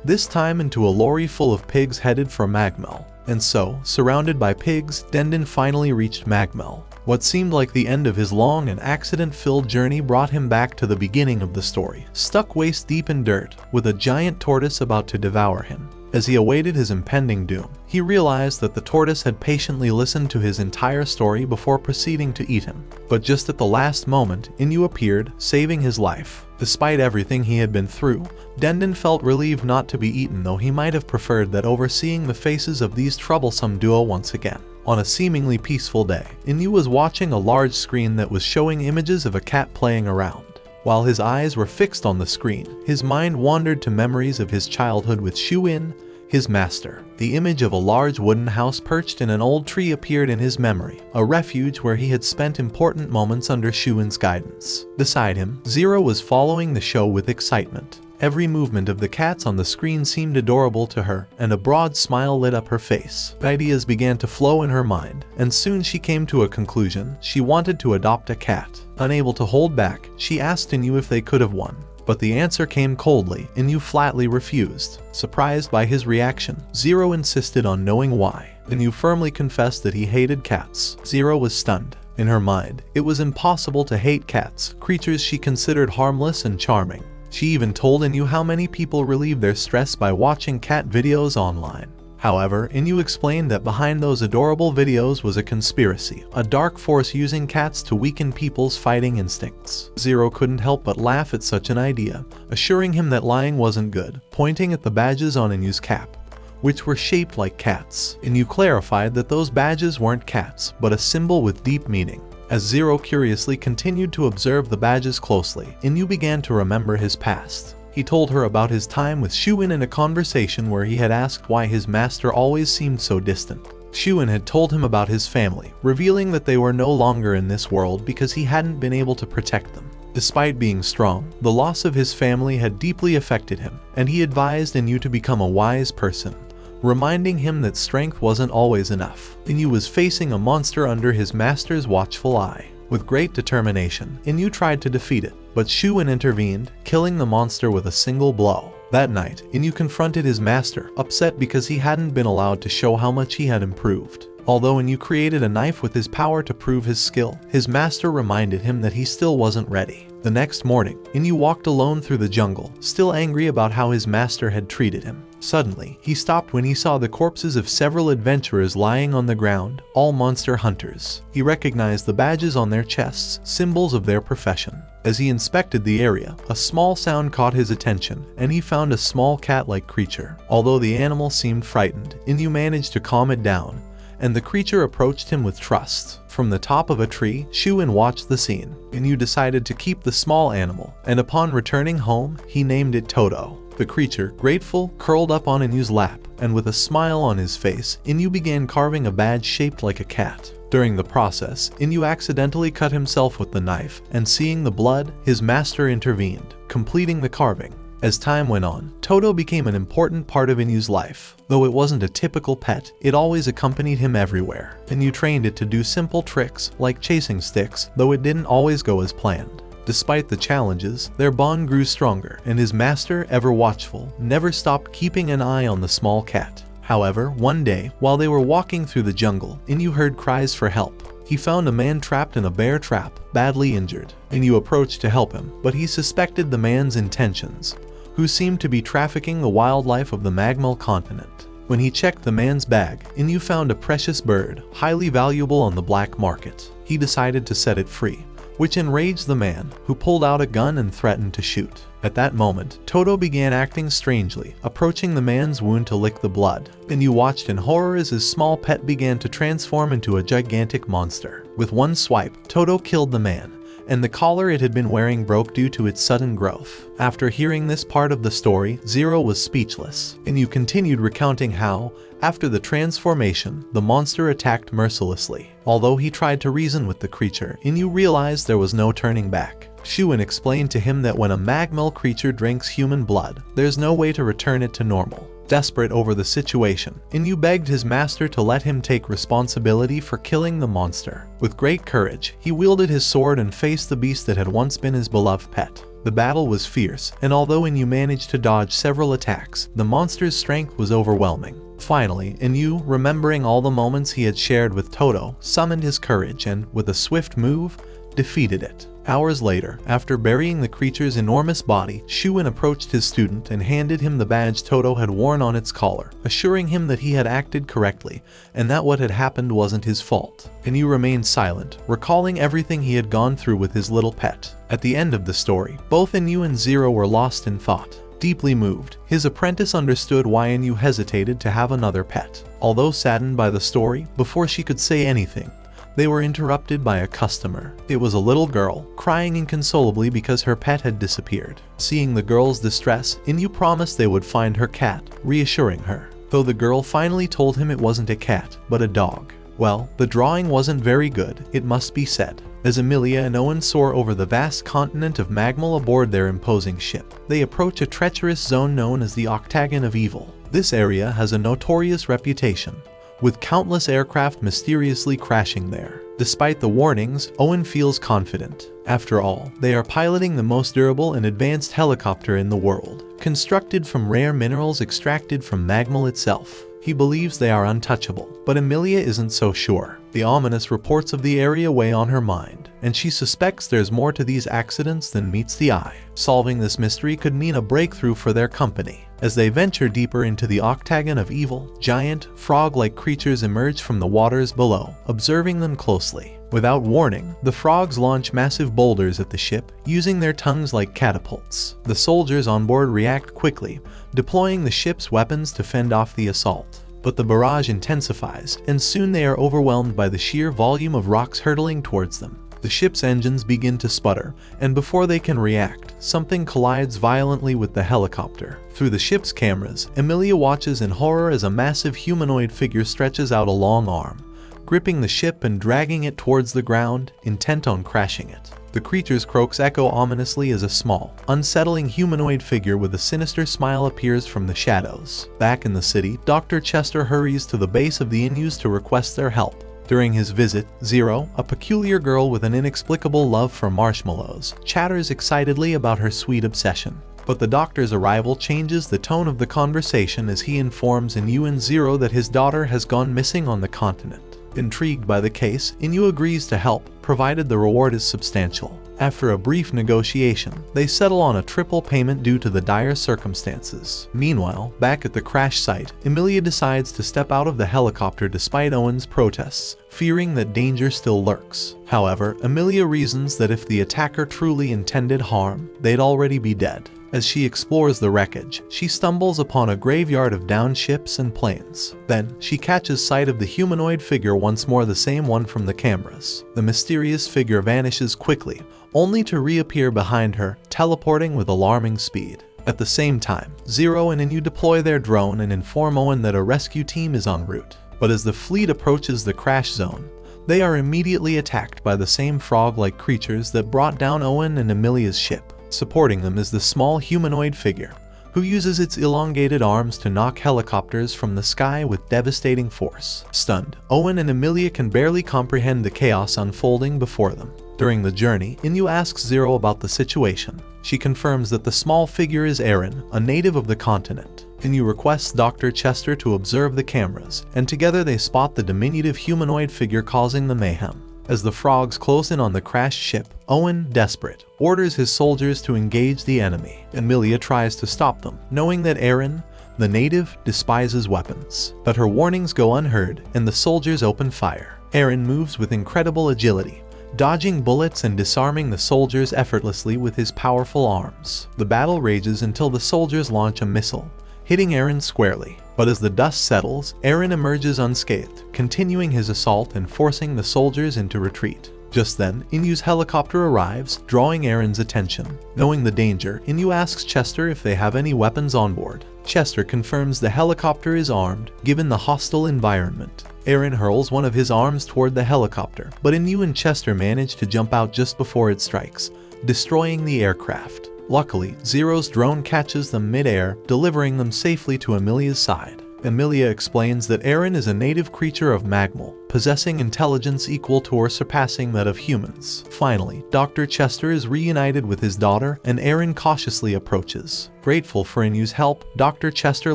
This time into a lorry full of pigs headed for Magmel. And so, surrounded by pigs, Dendon finally reached Magmel. What seemed like the end of his long and accident-filled journey brought him back to the beginning of the story, stuck waist deep in dirt, with a giant tortoise about to devour him. As he awaited his impending doom, he realized that the tortoise had patiently listened to his entire story before proceeding to eat him. But just at the last moment, Inu appeared, saving his life. Despite everything he had been through, Dendon felt relieved not to be eaten, though he might have preferred that over seeing the faces of these troublesome duo once again. On a seemingly peaceful day, Inu was watching a large screen that was showing images of a cat playing around. While his eyes were fixed on the screen, his mind wandered to memories of his childhood with Shu-In, his master. The image of a large wooden house perched in an old tree appeared in his memory, a refuge where he had spent important moments under Shu-In's guidance. Beside him, Zero was following the show with excitement. Every movement of the cats on the screen seemed adorable to her, and a broad smile lit up her face. Ideas began to flow in her mind, and soon she came to a conclusion. She wanted to adopt a cat. Unable to hold back, she asked Inu if they could have one. But the answer came coldly, and Inu flatly refused. Surprised by his reaction, Zero insisted on knowing why. Inyu firmly confessed that he hated cats. Zero was stunned. In her mind, it was impossible to hate cats, creatures she considered harmless and charming. She even told Inyu how many people relieve their stress by watching cat videos online. However, Inyu explained that behind those adorable videos was a conspiracy, a dark force using cats to weaken people's fighting instincts. Zero couldn't help but laugh at such an idea, assuring him that lying wasn't good, pointing at the badges on Inyu's cap, which were shaped like cats. Inyu clarified that those badges weren't cats, but a symbol with deep meaning. As Zero curiously continued to observe the badges closely, Inyu began to remember his past. He told her about his time with Shuin in a conversation where he had asked why his master always seemed so distant. Shuin had told him about his family, revealing that they were no longer in this world because he hadn't been able to protect them. Despite being strong, the loss of his family had deeply affected him, and he advised Inyu to become a wise person, reminding him that strength wasn't always enough. Inyu was facing a monster under his master's watchful eye. With great determination, Inyu tried to defeat it, but Shuin intervened, killing the monster with a single blow. That night, Inyu confronted his master, upset because he hadn't been allowed to show how much he had improved. Although Inyu created a knife with his power to prove his skill, his master reminded him that he still wasn't ready. The next morning, Inyu walked alone through the jungle, still angry about how his master had treated him. Suddenly, he stopped when he saw the corpses of several adventurers lying on the ground, all monster hunters. He recognized the badges on their chests, symbols of their profession. As he inspected the area, a small sound caught his attention, and he found a small cat-like creature. Although the animal seemed frightened, Inyu managed to calm it down, and the creature approached him with trust. From the top of a tree, Shuin watched the scene. Inyu decided to keep the small animal, and upon returning home, he named it Toto. The creature, grateful, curled up on Inyu's lap, and with a smile on his face, Inyu began carving a badge shaped like a cat. During the process, Inyu accidentally cut himself with the knife, and seeing the blood, his master intervened, completing the carving. As time went on, Toto became an important part of Inyu's life. Though it wasn't a typical pet, it always accompanied him everywhere. Inyu trained it to do simple tricks, like chasing sticks, though it didn't always go as planned. Despite the challenges, their bond grew stronger, and his master, ever watchful, never stopped keeping an eye on the small cat. However, one day, while they were walking through the jungle, Inyu heard cries for help. He found a man trapped in a bear trap, badly injured. Inyu approached to help him, but he suspected the man's intentions, who seemed to be trafficking the wildlife of the Magmal continent. When he checked the man's bag, Inyu found a precious bird, highly valuable on the black market. He decided to set it free, which enraged the man, who pulled out a gun and threatened to shoot. At that moment, Toto began acting strangely, approaching the man's wound to lick the blood. Inyu watched in horror as his small pet began to transform into a gigantic monster. With one swipe, Toto killed the man, and the collar it had been wearing broke due to its sudden growth. After hearing this part of the story, Zero was speechless. Inyu continued recounting how, after the transformation, the monster attacked mercilessly. Although he tried to reason with the creature, Inyu realized there was no turning back. Shuin explained to him that when a Magmal creature drinks human blood, there's no way to return it to normal. Desperate over the situation, Inyu begged his master to let him take responsibility for killing the monster. With great courage, he wielded his sword and faced the beast that had once been his beloved pet. The battle was fierce, and although Inyu managed to dodge several attacks, the monster's strength was overwhelming. Finally, Inyu, remembering all the moments he had shared with Toto, summoned his courage and, with a swift move, defeated it. Hours later, after burying the creature's enormous body, Shuin approached his student and handed him the badge Toto had worn on its collar, assuring him that he had acted correctly and that what had happened wasn't his fault. Inyu remained silent, recalling everything he had gone through with his little pet. At the end of the story, both Inyu and Zero were lost in thought. Deeply moved, his apprentice understood why Inyu hesitated to have another pet. Although saddened by the story, before she could say anything, they were interrupted by a customer. It was a little girl, crying inconsolably because her pet had disappeared. Seeing the girl's distress, Inyu promised they would find her cat, reassuring her. Though the girl finally told him it wasn't a cat, but a dog. Well, the drawing wasn't very good, it must be said. As Emilia and Owen soar over the vast continent of Magmal aboard their imposing ship, they approach a treacherous zone known as the Octagon of Evil. This area has a notorious reputation, with countless aircraft mysteriously crashing there. Despite the warnings, Owen feels confident. After all, they are piloting the most durable and advanced helicopter in the world, constructed from rare minerals extracted from Magmal itself. He believes they are untouchable, but Emilia isn't so sure. The ominous reports of the area weigh on her mind, and she suspects there's more to these accidents than meets the eye. Solving this mystery could mean a breakthrough for their company. As they venture deeper into the octagon of evil, giant, frog-like creatures emerge from the waters below, observing them closely. Without warning, the frogs launch massive boulders at the ship, using their tongues like catapults. The soldiers on board react quickly, deploying the ship's weapons to fend off the assault. But the barrage intensifies, and soon they are overwhelmed by the sheer volume of rocks hurtling towards them. The ship's engines begin to sputter, and before they can react, something collides violently with the helicopter. Through the ship's cameras, Emilia watches in horror as a massive humanoid figure stretches out a long arm, gripping the ship and dragging it towards the ground, intent on crashing it. The creature's croaks echo ominously as a small, unsettling humanoid figure with a sinister smile appears from the shadows. Back in the city, Dr. Chester hurries to the base of the Inus to request their help. During his visit, Zero, a peculiar girl with an inexplicable love for marshmallows, chatters excitedly about her sweet obsession. But the doctor's arrival changes the tone of the conversation as he informs Inu and Zero that his daughter has gone missing on the continent. Intrigued by the case, Inu agrees to help, provided the reward is substantial. After a brief negotiation, they settle on a triple payment due to the dire circumstances. Meanwhile, back at the crash site, Emilia decides to step out of the helicopter despite Owen's protests, fearing that danger still lurks. However, Emilia reasons that if the attacker truly intended harm, they'd already be dead. As she explores the wreckage, she stumbles upon a graveyard of downed ships and planes. Then, she catches sight of the humanoid figure, once more the same one from the cameras. The mysterious figure vanishes quickly, only to reappear behind her, teleporting with alarming speed. At the same time, Zero and Inu deploy their drone and inform Owen that a rescue team is en route. But as the fleet approaches the crash zone, they are immediately attacked by the same frog-like creatures that brought down Owen and Emilia's ship. Supporting them is the small humanoid figure, who uses its elongated arms to knock helicopters from the sky with devastating force. Stunned, Owen and Emilia can barely comprehend the chaos unfolding before them. During the journey, Inu asks Zero about the situation. She confirms that the small figure is Aaron, a native of the continent. Inu requests Dr. Chester to observe the cameras, and together they spot the diminutive humanoid figure causing the mayhem. As the frogs close in on the crashed ship, Owen, desperate, orders his soldiers to engage the enemy. Emilia tries to stop them, knowing that Aaron, the native, despises weapons. But her warnings go unheard, and the soldiers open fire. Aaron moves with incredible agility, dodging bullets and disarming the soldiers effortlessly with his powerful arms. The battle rages until the soldiers launch a missile, hitting Aaron squarely. But as the dust settles, Aaron emerges unscathed, continuing his assault and forcing the soldiers into retreat. Just then, Inu's helicopter arrives, drawing Aaron's attention. Knowing the danger, Inu asks Chester if they have any weapons on board. Chester confirms the helicopter is armed, given the hostile environment. Aaron hurls one of his arms toward the helicopter, but Inu and Chester manage to jump out just before it strikes, destroying the aircraft. Luckily, Zero's drone catches them mid-air, delivering them safely to Emilia's side. Emilia explains that Aaron is a native creature of Magmal, possessing intelligence equal to or surpassing that of humans. Finally, Dr. Chester is reunited with his daughter, and Aaron cautiously approaches. Grateful for Inu's help, Dr. Chester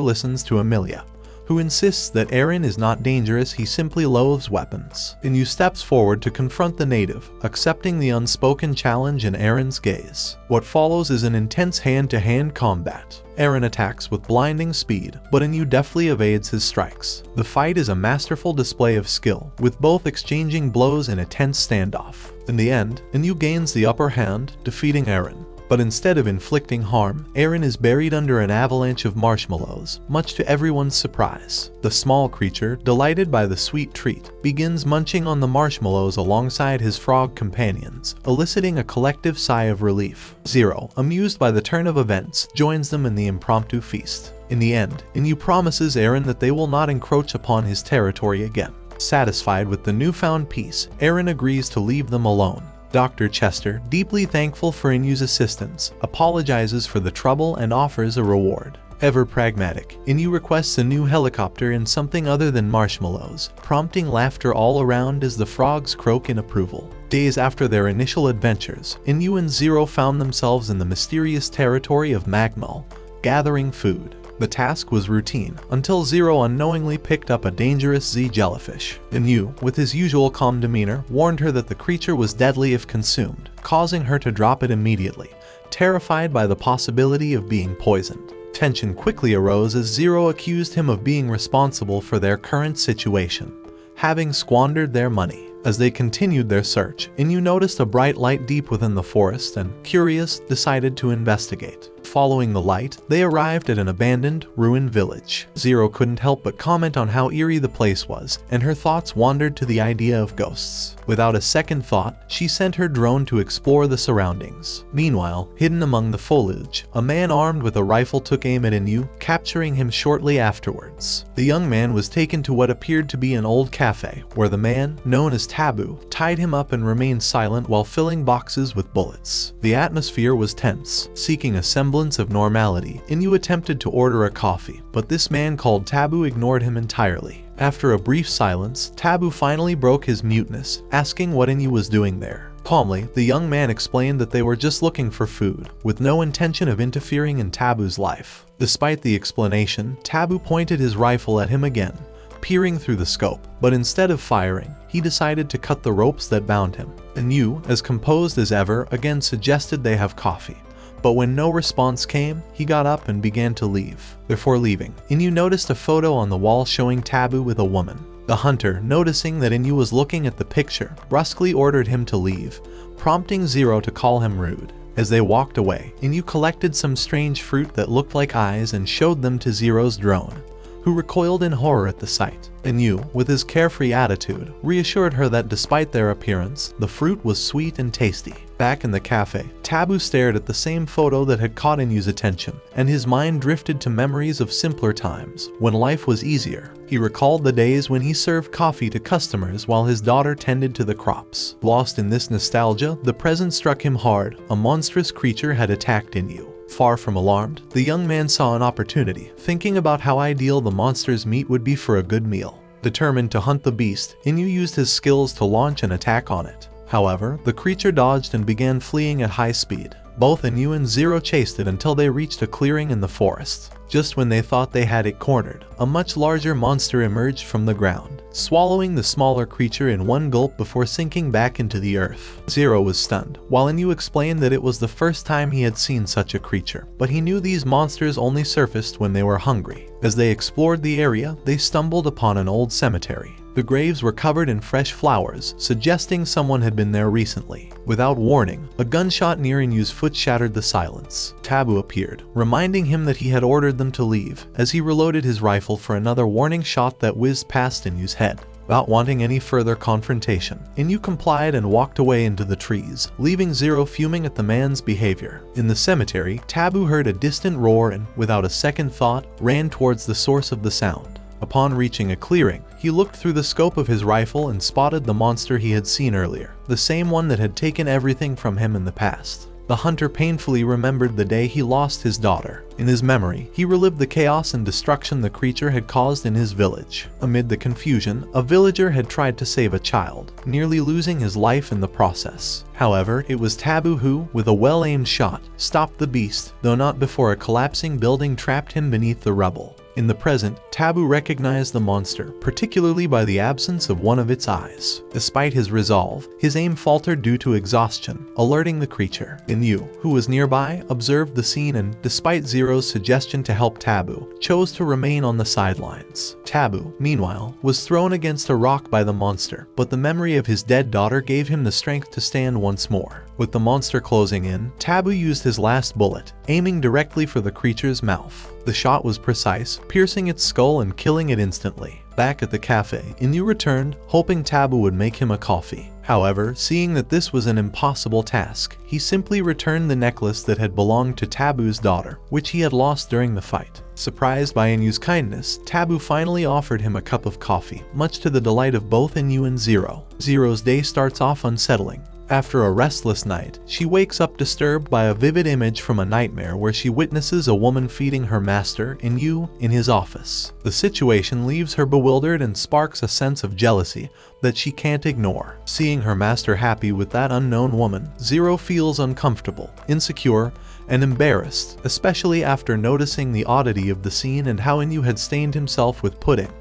listens to Emilia, who insists that Aaron is not dangerous, he simply loathes weapons. Inu steps forward to confront the native, accepting the unspoken challenge in Aaron's gaze. What follows is an intense hand-to-hand combat. Aaron attacks with blinding speed, but Inu deftly evades his strikes. The fight is a masterful display of skill, with both exchanging blows in a tense standoff. In the end, Inu gains the upper hand, defeating Aaron. But instead of inflicting harm, Aaron is buried under an avalanche of marshmallows, much to everyone's surprise. The small creature, delighted by the sweet treat, begins munching on the marshmallows alongside his frog companions, eliciting a collective sigh of relief. Zero, amused by the turn of events, joins them in the impromptu feast. In the end, Inu promises Aaron that they will not encroach upon his territory again. Satisfied with the newfound peace, Aaron agrees to leave them alone. Dr. Chester, deeply thankful for Inu's assistance, apologizes for the trouble and offers a reward. Ever pragmatic, Inu requests a new helicopter and something other than marshmallows, prompting laughter all around as the frogs croak in approval. Days after their initial adventures, Inu and Zero found themselves in the mysterious territory of Magmal, gathering food. The task was routine, until Zero unknowingly picked up a dangerous Z jellyfish. Inu, with his usual calm demeanor, warned her that the creature was deadly if consumed, causing her to drop it immediately, terrified by the possibility of being poisoned. Tension quickly arose as Zero accused him of being responsible for their current situation, having squandered their money. As they continued their search, Inu noticed a bright light deep within the forest and, curious, decided to investigate. Following the light, they arrived at an abandoned, ruined village. Zero couldn't help but comment on how eerie the place was, and her thoughts wandered to the idea of ghosts. Without a second thought, she sent her drone to explore the surroundings. Meanwhile, hidden among the foliage, a man armed with a rifle took aim at Inu, capturing him shortly afterwards. The young man was taken to what appeared to be an old cafe, where the man, known as Taboo, tied him up and remained silent while filling boxes with bullets. The atmosphere was tense. Seeking a semblance of normality, Inu attempted to order a coffee, but this man called Taboo ignored him entirely. After a brief silence, Taboo finally broke his muteness, asking what Inu was doing there. Calmly, the young man explained that they were just looking for food, with no intention of interfering in Taboo's life. Despite the explanation, Taboo pointed his rifle at him again, peering through the scope, but instead of firing, he decided to cut the ropes that bound him. Inu, as composed as ever, again suggested they have coffee. But when no response came, he got up and began to leave. Before leaving, Inu noticed a photo on the wall showing Taboo with a woman. The hunter, noticing that Inu was looking at the picture, brusquely ordered him to leave, prompting Zero to call him rude. As they walked away, Inu collected some strange fruit that looked like eyes and showed them to Zero's drone, who recoiled in horror at the sight. Inu, with his carefree attitude, reassured her that despite their appearance, the fruit was sweet and tasty. Back in the cafe, Taboo stared at the same photo that had caught Inu's attention, and his mind drifted to memories of simpler times, when life was easier. He recalled the days when he served coffee to customers while his daughter tended to the crops. Lost in this nostalgia, the present struck him hard. A monstrous creature had attacked Inu. Far from alarmed, the young man saw an opportunity, thinking about how ideal the monster's meat would be for a good meal. Determined to hunt the beast, Inu used his skills to launch an attack on it. However, the creature dodged and began fleeing at high speed. Both Inu and Zero chased it until they reached a clearing in the forest. Just when they thought they had it cornered, a much larger monster emerged from the ground, swallowing the smaller creature in one gulp before sinking back into the earth. Zero was stunned, while Inu explained that it was the first time he had seen such a creature, but he knew these monsters only surfaced when they were hungry. As they explored the area, they stumbled upon an old cemetery. The graves were covered in fresh flowers, suggesting someone had been there recently. Without warning, a gunshot near Inu's foot shattered the silence. Taboo appeared, reminding him that he had ordered them to leave, as he reloaded his rifle for another warning shot that whizzed past Inu's head. Without wanting any further confrontation, Inu complied and walked away into the trees, leaving Zero fuming at the man's behavior. In the cemetery, Taboo heard a distant roar and, without a second thought, ran towards the source of the sound. Upon reaching a clearing, he looked through the scope of his rifle and spotted the monster he had seen earlier, the same one that had taken everything from him in the past. The hunter painfully remembered the day he lost his daughter. In his memory, he relived the chaos and destruction the creature had caused in his village. Amid the confusion, a villager had tried to save a child, nearly losing his life in the process. However, it was Taboo who, with a well-aimed shot, stopped the beast, though not before a collapsing building trapped him beneath the rubble. In the present, Taboo recognized the monster, particularly by the absence of one of its eyes. Despite his resolve, his aim faltered due to exhaustion, alerting the creature. Inu, who was nearby, observed the scene and, despite Zero's suggestion to help Taboo, chose to remain on the sidelines. Taboo, meanwhile, was thrown against a rock by the monster, but the memory of his dead daughter gave him the strength to stand once more. With the monster closing in, Taboo used his last bullet, aiming directly for the creature's mouth. The shot was precise, piercing its skull and killing it instantly. Back at the cafe, Inu returned, hoping Taboo would make him a coffee. However, seeing that this was an impossible task, he simply returned the necklace that had belonged to Taboo's daughter, which he had lost during the fight. Surprised by Inu's kindness, Taboo finally offered him a cup of coffee, much to the delight of both Inu and Zero. Zero's day starts off unsettling. After a restless night, she wakes up disturbed by a vivid image from a nightmare where she witnesses a woman feeding her master, Inu, in his office. The situation leaves her bewildered and sparks a sense of jealousy that she can't ignore. Seeing her master happy with that unknown woman, Zero feels uncomfortable, insecure, and embarrassed, especially after noticing the oddity of the scene and how Inu had stained himself with pudding,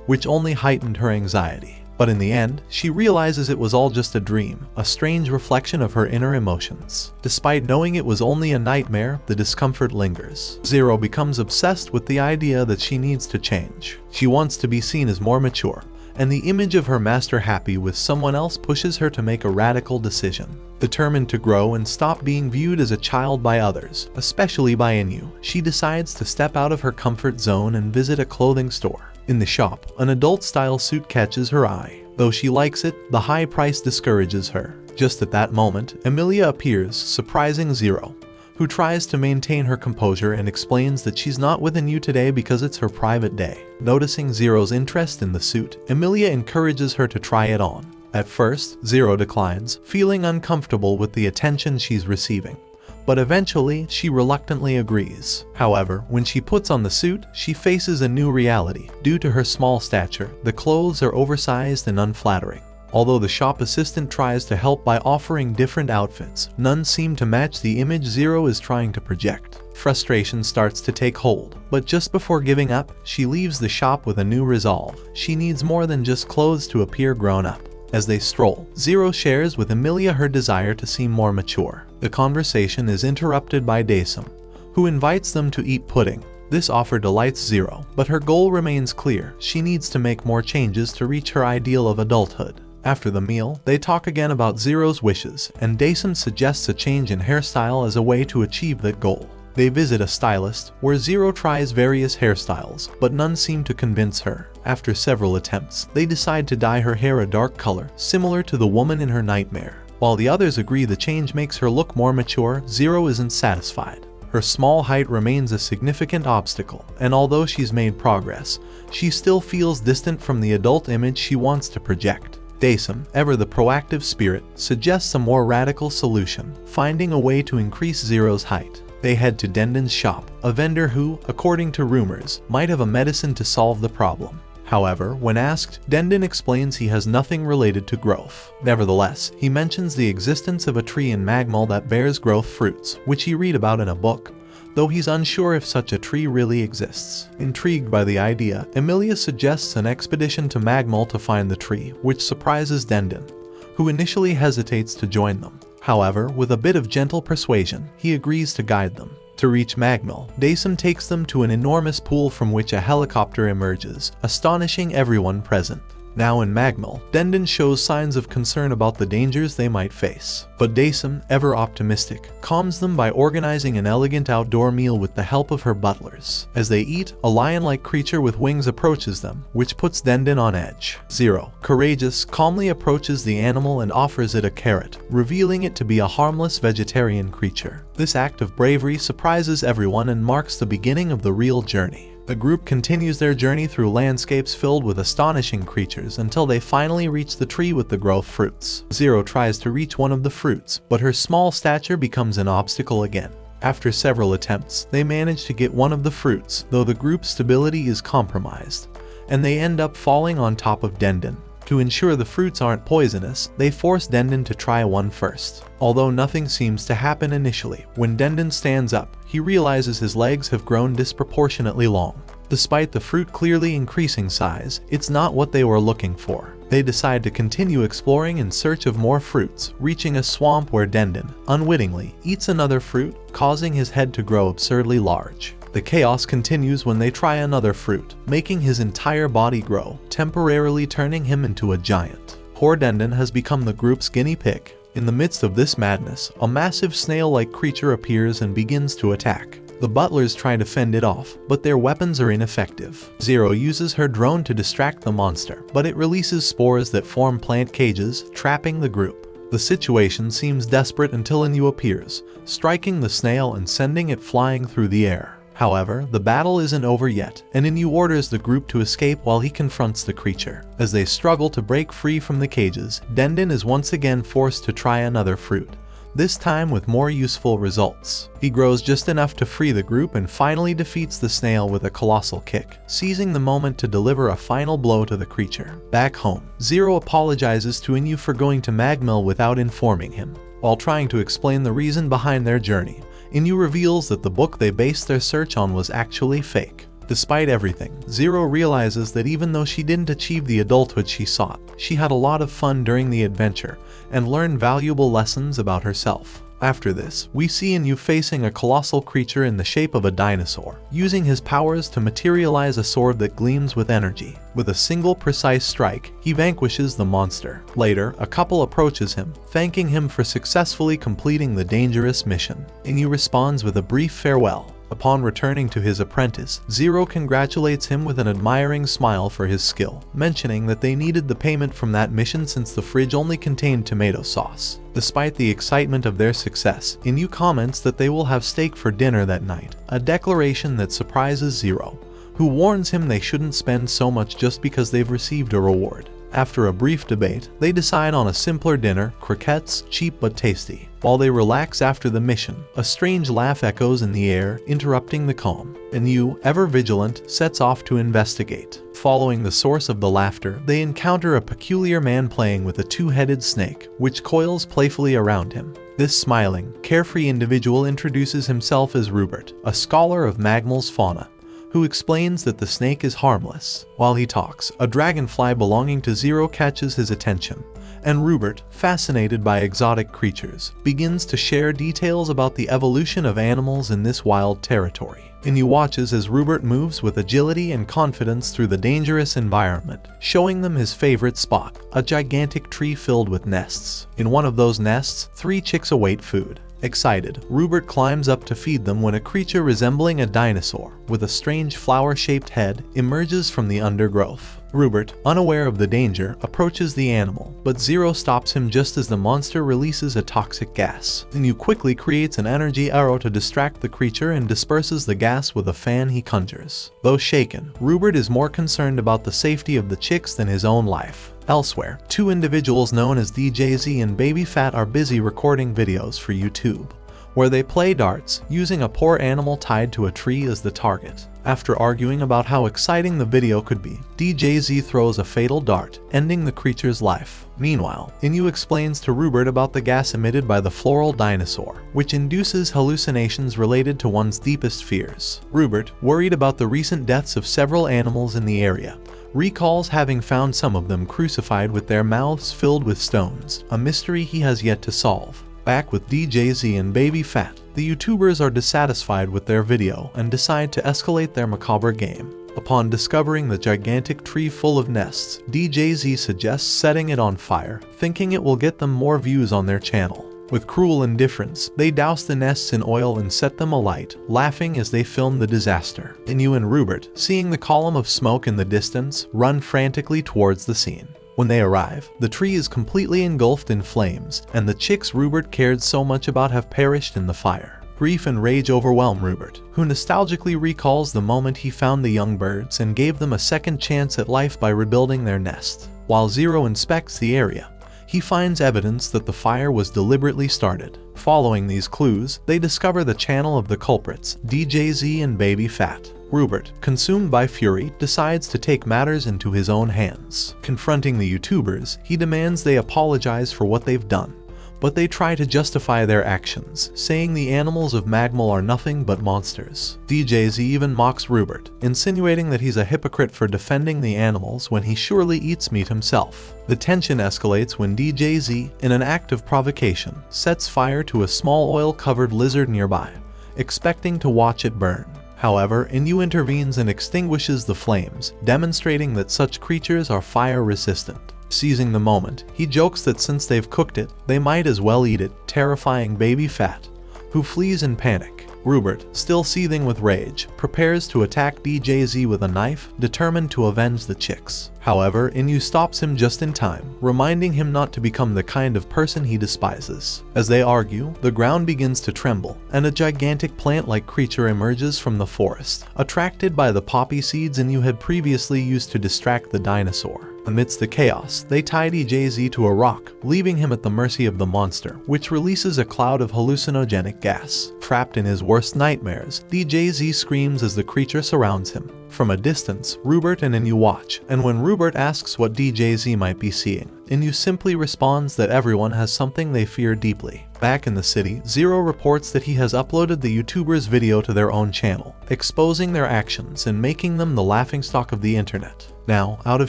which only heightened her anxiety. But in the end, she realizes it was all just a dream, a strange reflection of her inner emotions. Despite knowing it was only a nightmare, the discomfort lingers. Zero becomes obsessed with the idea that she needs to change. She wants to be seen as more mature, and the image of her master happy with someone else pushes her to make a radical decision. Determined to grow and stop being viewed as a child by others, especially by Inu, she decides to step out of her comfort zone and visit a clothing store. In the shop, an adult-style suit catches her eye. Though she likes it, the high price discourages her. Just at that moment, Emilia appears, surprising Zero, who tries to maintain her composure and explains that she's not with Inu today because it's her private day. Noticing Zero's interest in the suit, Emilia encourages her to try it on. At first, Zero declines, feeling uncomfortable with the attention she's receiving. But eventually, she reluctantly agrees. However, when she puts on the suit, she faces a new reality. Due to her small stature, the clothes are oversized and unflattering. Although the shop assistant tries to help by offering different outfits, none seem to match the image Zero is trying to project. Frustration starts to take hold, but just before giving up, she leaves the shop with a new resolve. She needs more than just clothes to appear grown up. As they stroll, Zero shares with Emilia her desire to seem more mature. The conversation is interrupted by Daisum, who invites them to eat pudding. This offer delights Zero, but her goal remains clear. She needs to make more changes to reach her ideal of adulthood. After the meal, they talk again about Zero's wishes, and Daisum suggests a change in hairstyle as a way to achieve that goal. They visit a stylist, where Zero tries various hairstyles, but none seem to convince her. After several attempts, they decide to dye her hair a dark color, similar to the woman in her nightmare. While the others agree the change makes her look more mature, Zero isn't satisfied. Her small height remains a significant obstacle, and although she's made progress, she still feels distant from the adult image she wants to project. Daisum, ever the proactive spirit, suggests a more radical solution, finding a way to increase Zero's height. They head to Dendon's shop, a vendor who, according to rumors, might have a medicine to solve the problem. However, when asked, Dendon explains he has nothing related to growth. Nevertheless, he mentions the existence of a tree in Magmal that bears growth fruits, which he read about in a book, though he's unsure if such a tree really exists. Intrigued by the idea, Emilia suggests an expedition to Magmal to find the tree, which surprises Dendon, who initially hesitates to join them. However, with a bit of gentle persuasion, he agrees to guide them. To reach Magmal, Daisum takes them to an enormous pool from which a helicopter emerges, astonishing everyone present. Now in Magmal, Dendon shows signs of concern about the dangers they might face. But Daisum, ever optimistic, calms them by organizing an elegant outdoor meal with the help of her butlers. As they eat, a lion-like creature with wings approaches them, which puts Dendon on edge. Zero, courageous, calmly approaches the animal and offers it a carrot, revealing it to be a harmless vegetarian creature. This act of bravery surprises everyone and marks the beginning of the real journey. The group continues their journey through landscapes filled with astonishing creatures until they finally reach the tree with the growth fruits. Zero tries to reach one of the fruits, but her small stature becomes an obstacle again. After several attempts, they manage to get one of the fruits, though the group's stability is compromised, and they end up falling on top of Dendon. To ensure the fruits aren't poisonous, they force Dendon to try one first. Although nothing seems to happen initially, when Dendon stands up, he realizes his legs have grown disproportionately long. Despite the fruit clearly increasing size, it's not what they were looking for. They decide to continue exploring in search of more fruits, reaching a swamp where Dendon, unwittingly, eats another fruit, causing his head to grow absurdly large. The chaos continues when they try another fruit, making his entire body grow, temporarily turning him into a giant. Poor Dendon has become the group's guinea pig. In the midst of this madness, a massive snail-like creature appears and begins to attack. The butlers try to fend it off, but their weapons are ineffective. Zero uses her drone to distract the monster, but it releases spores that form plant cages, trapping the group. The situation seems desperate until Inu appears, striking the snail and sending it flying through the air. However, the battle isn't over yet, and Inu orders the group to escape while he confronts the creature. As they struggle to break free from the cages, Dendon is once again forced to try another fruit, this time with more useful results. He grows just enough to free the group and finally defeats the snail with a colossal kick, seizing the moment to deliver a final blow to the creature. Back home, Zero apologizes to Inu for going to Magmal without informing him. While trying to explain the reason behind their journey, Inyu reveals that the book they based their search on was actually fake. Despite everything, Zero realizes that even though she didn't achieve the adulthood she sought, she had a lot of fun during the adventure and learned valuable lessons about herself. After this, we see Enyu facing a colossal creature in the shape of a dinosaur, using his powers to materialize a sword that gleams with energy. With a single precise strike, he vanquishes the monster. Later, a couple approaches him, thanking him for successfully completing the dangerous mission. Enyu responds with a brief farewell. Upon returning to his apprentice, Zero congratulates him with an admiring smile for his skill, mentioning that they needed the payment from that mission since the fridge only contained tomato sauce. Despite the excitement of their success, Enyu comments that they will have steak for dinner that night, a declaration that surprises Zero, who warns him they shouldn't spend so much just because they've received a reward. After a brief debate, they decide on a simpler dinner, croquettes, cheap but tasty. While they relax after the mission, a strange laugh echoes in the air, interrupting the calm. Enyu, ever vigilant, sets off to investigate. Following the source of the laughter, they encounter a peculiar man playing with a two-headed snake, which coils playfully around him. This smiling, carefree individual introduces himself as Rupert, a scholar of Magmal's fauna, who explains that the snake is harmless. While he talks, a dragonfly belonging to Zero catches his attention, and Rupert, fascinated by exotic creatures, begins to share details about the evolution of animals in this wild territory. Enyu watches as Rupert moves with agility and confidence through the dangerous environment, showing them his favorite spot, a gigantic tree filled with nests. In one of those nests, 3 chicks await food. Excited, Rupert climbs up to feed them when a creature resembling a dinosaur, with a strange flower-shaped head, emerges from the undergrowth. Rupert, unaware of the danger, approaches the animal, but Zero stops him just as the monster releases a toxic gas. Enyu quickly creates an energy arrow to distract the creature and disperses the gas with a fan he conjures. Though shaken, Rupert is more concerned about the safety of the chicks than his own life. Elsewhere, 2 individuals known as DJZ and Baby Fat are busy recording videos for YouTube, where they play darts, using a poor animal tied to a tree as the target. After arguing about how exciting the video could be, DJZ throws a fatal dart, ending the creature's life. Meanwhile, Enyu explains to Rupert about the gas emitted by the floral dinosaur, which induces hallucinations related to one's deepest fears. Rupert, worried about the recent deaths of several animals in the area, recalls having found some of them crucified with their mouths filled with stones, a mystery he has yet to solve. Back with DJZ and Baby Fat, the YouTubers are dissatisfied with their video and decide to escalate their macabre game. Upon discovering the gigantic tree full of nests, DJZ suggests setting it on fire, thinking it will get them more views on their channel. With cruel indifference, they douse the nests in oil and set them alight, laughing as they film the disaster. Enyu and Rupert, seeing the column of smoke in the distance, run frantically towards the scene. When they arrive, the tree is completely engulfed in flames, and the chicks Rupert cared so much about have perished in the fire. Grief and rage overwhelm Rupert, who nostalgically recalls the moment he found the young birds and gave them a second chance at life by rebuilding their nest. While Zero inspects the area, he finds evidence that the fire was deliberately started. Following these clues, they discover the channel of the culprits, DJZ and Baby Fat. Rupert, consumed by fury, decides to take matters into his own hands. Confronting the YouTubers, he demands they apologize for what they've done, but they try to justify their actions, saying the animals of Magmal are nothing but monsters. DJZ even mocks Rupert, insinuating that he's a hypocrite for defending the animals when he surely eats meat himself. The tension escalates when DJZ, in an act of provocation, sets fire to a small oil-covered lizard nearby, expecting to watch it burn. However, Enyu intervenes and extinguishes the flames, demonstrating that such creatures are fire-resistant. Seizing the moment, he jokes that since they've cooked it, they might as well eat it, terrifying Baby Fat, who flees in panic. Rupert, still seething with rage, prepares to attack DJZ with a knife, determined to avenge the chicks. However, Enyu stops him just in time, reminding him not to become the kind of person he despises. As they argue, the ground begins to tremble, and a gigantic plant-like creature emerges from the forest, attracted by the poppy seeds Enyu had previously used to distract the dinosaur. Amidst the chaos, they tie DJZ to a rock, leaving him at the mercy of the monster, which releases a cloud of hallucinogenic gas. Trapped in his worst nightmares, DJZ screams as the creature surrounds him. From a distance, Rupert and Inu watch, and when Rupert asks what DJZ might be seeing, Inu simply responds that everyone has something they fear deeply. Back in the city, Zero reports that he has uploaded the YouTuber's video to their own channel, exposing their actions and making them the laughingstock of the internet. Now, out of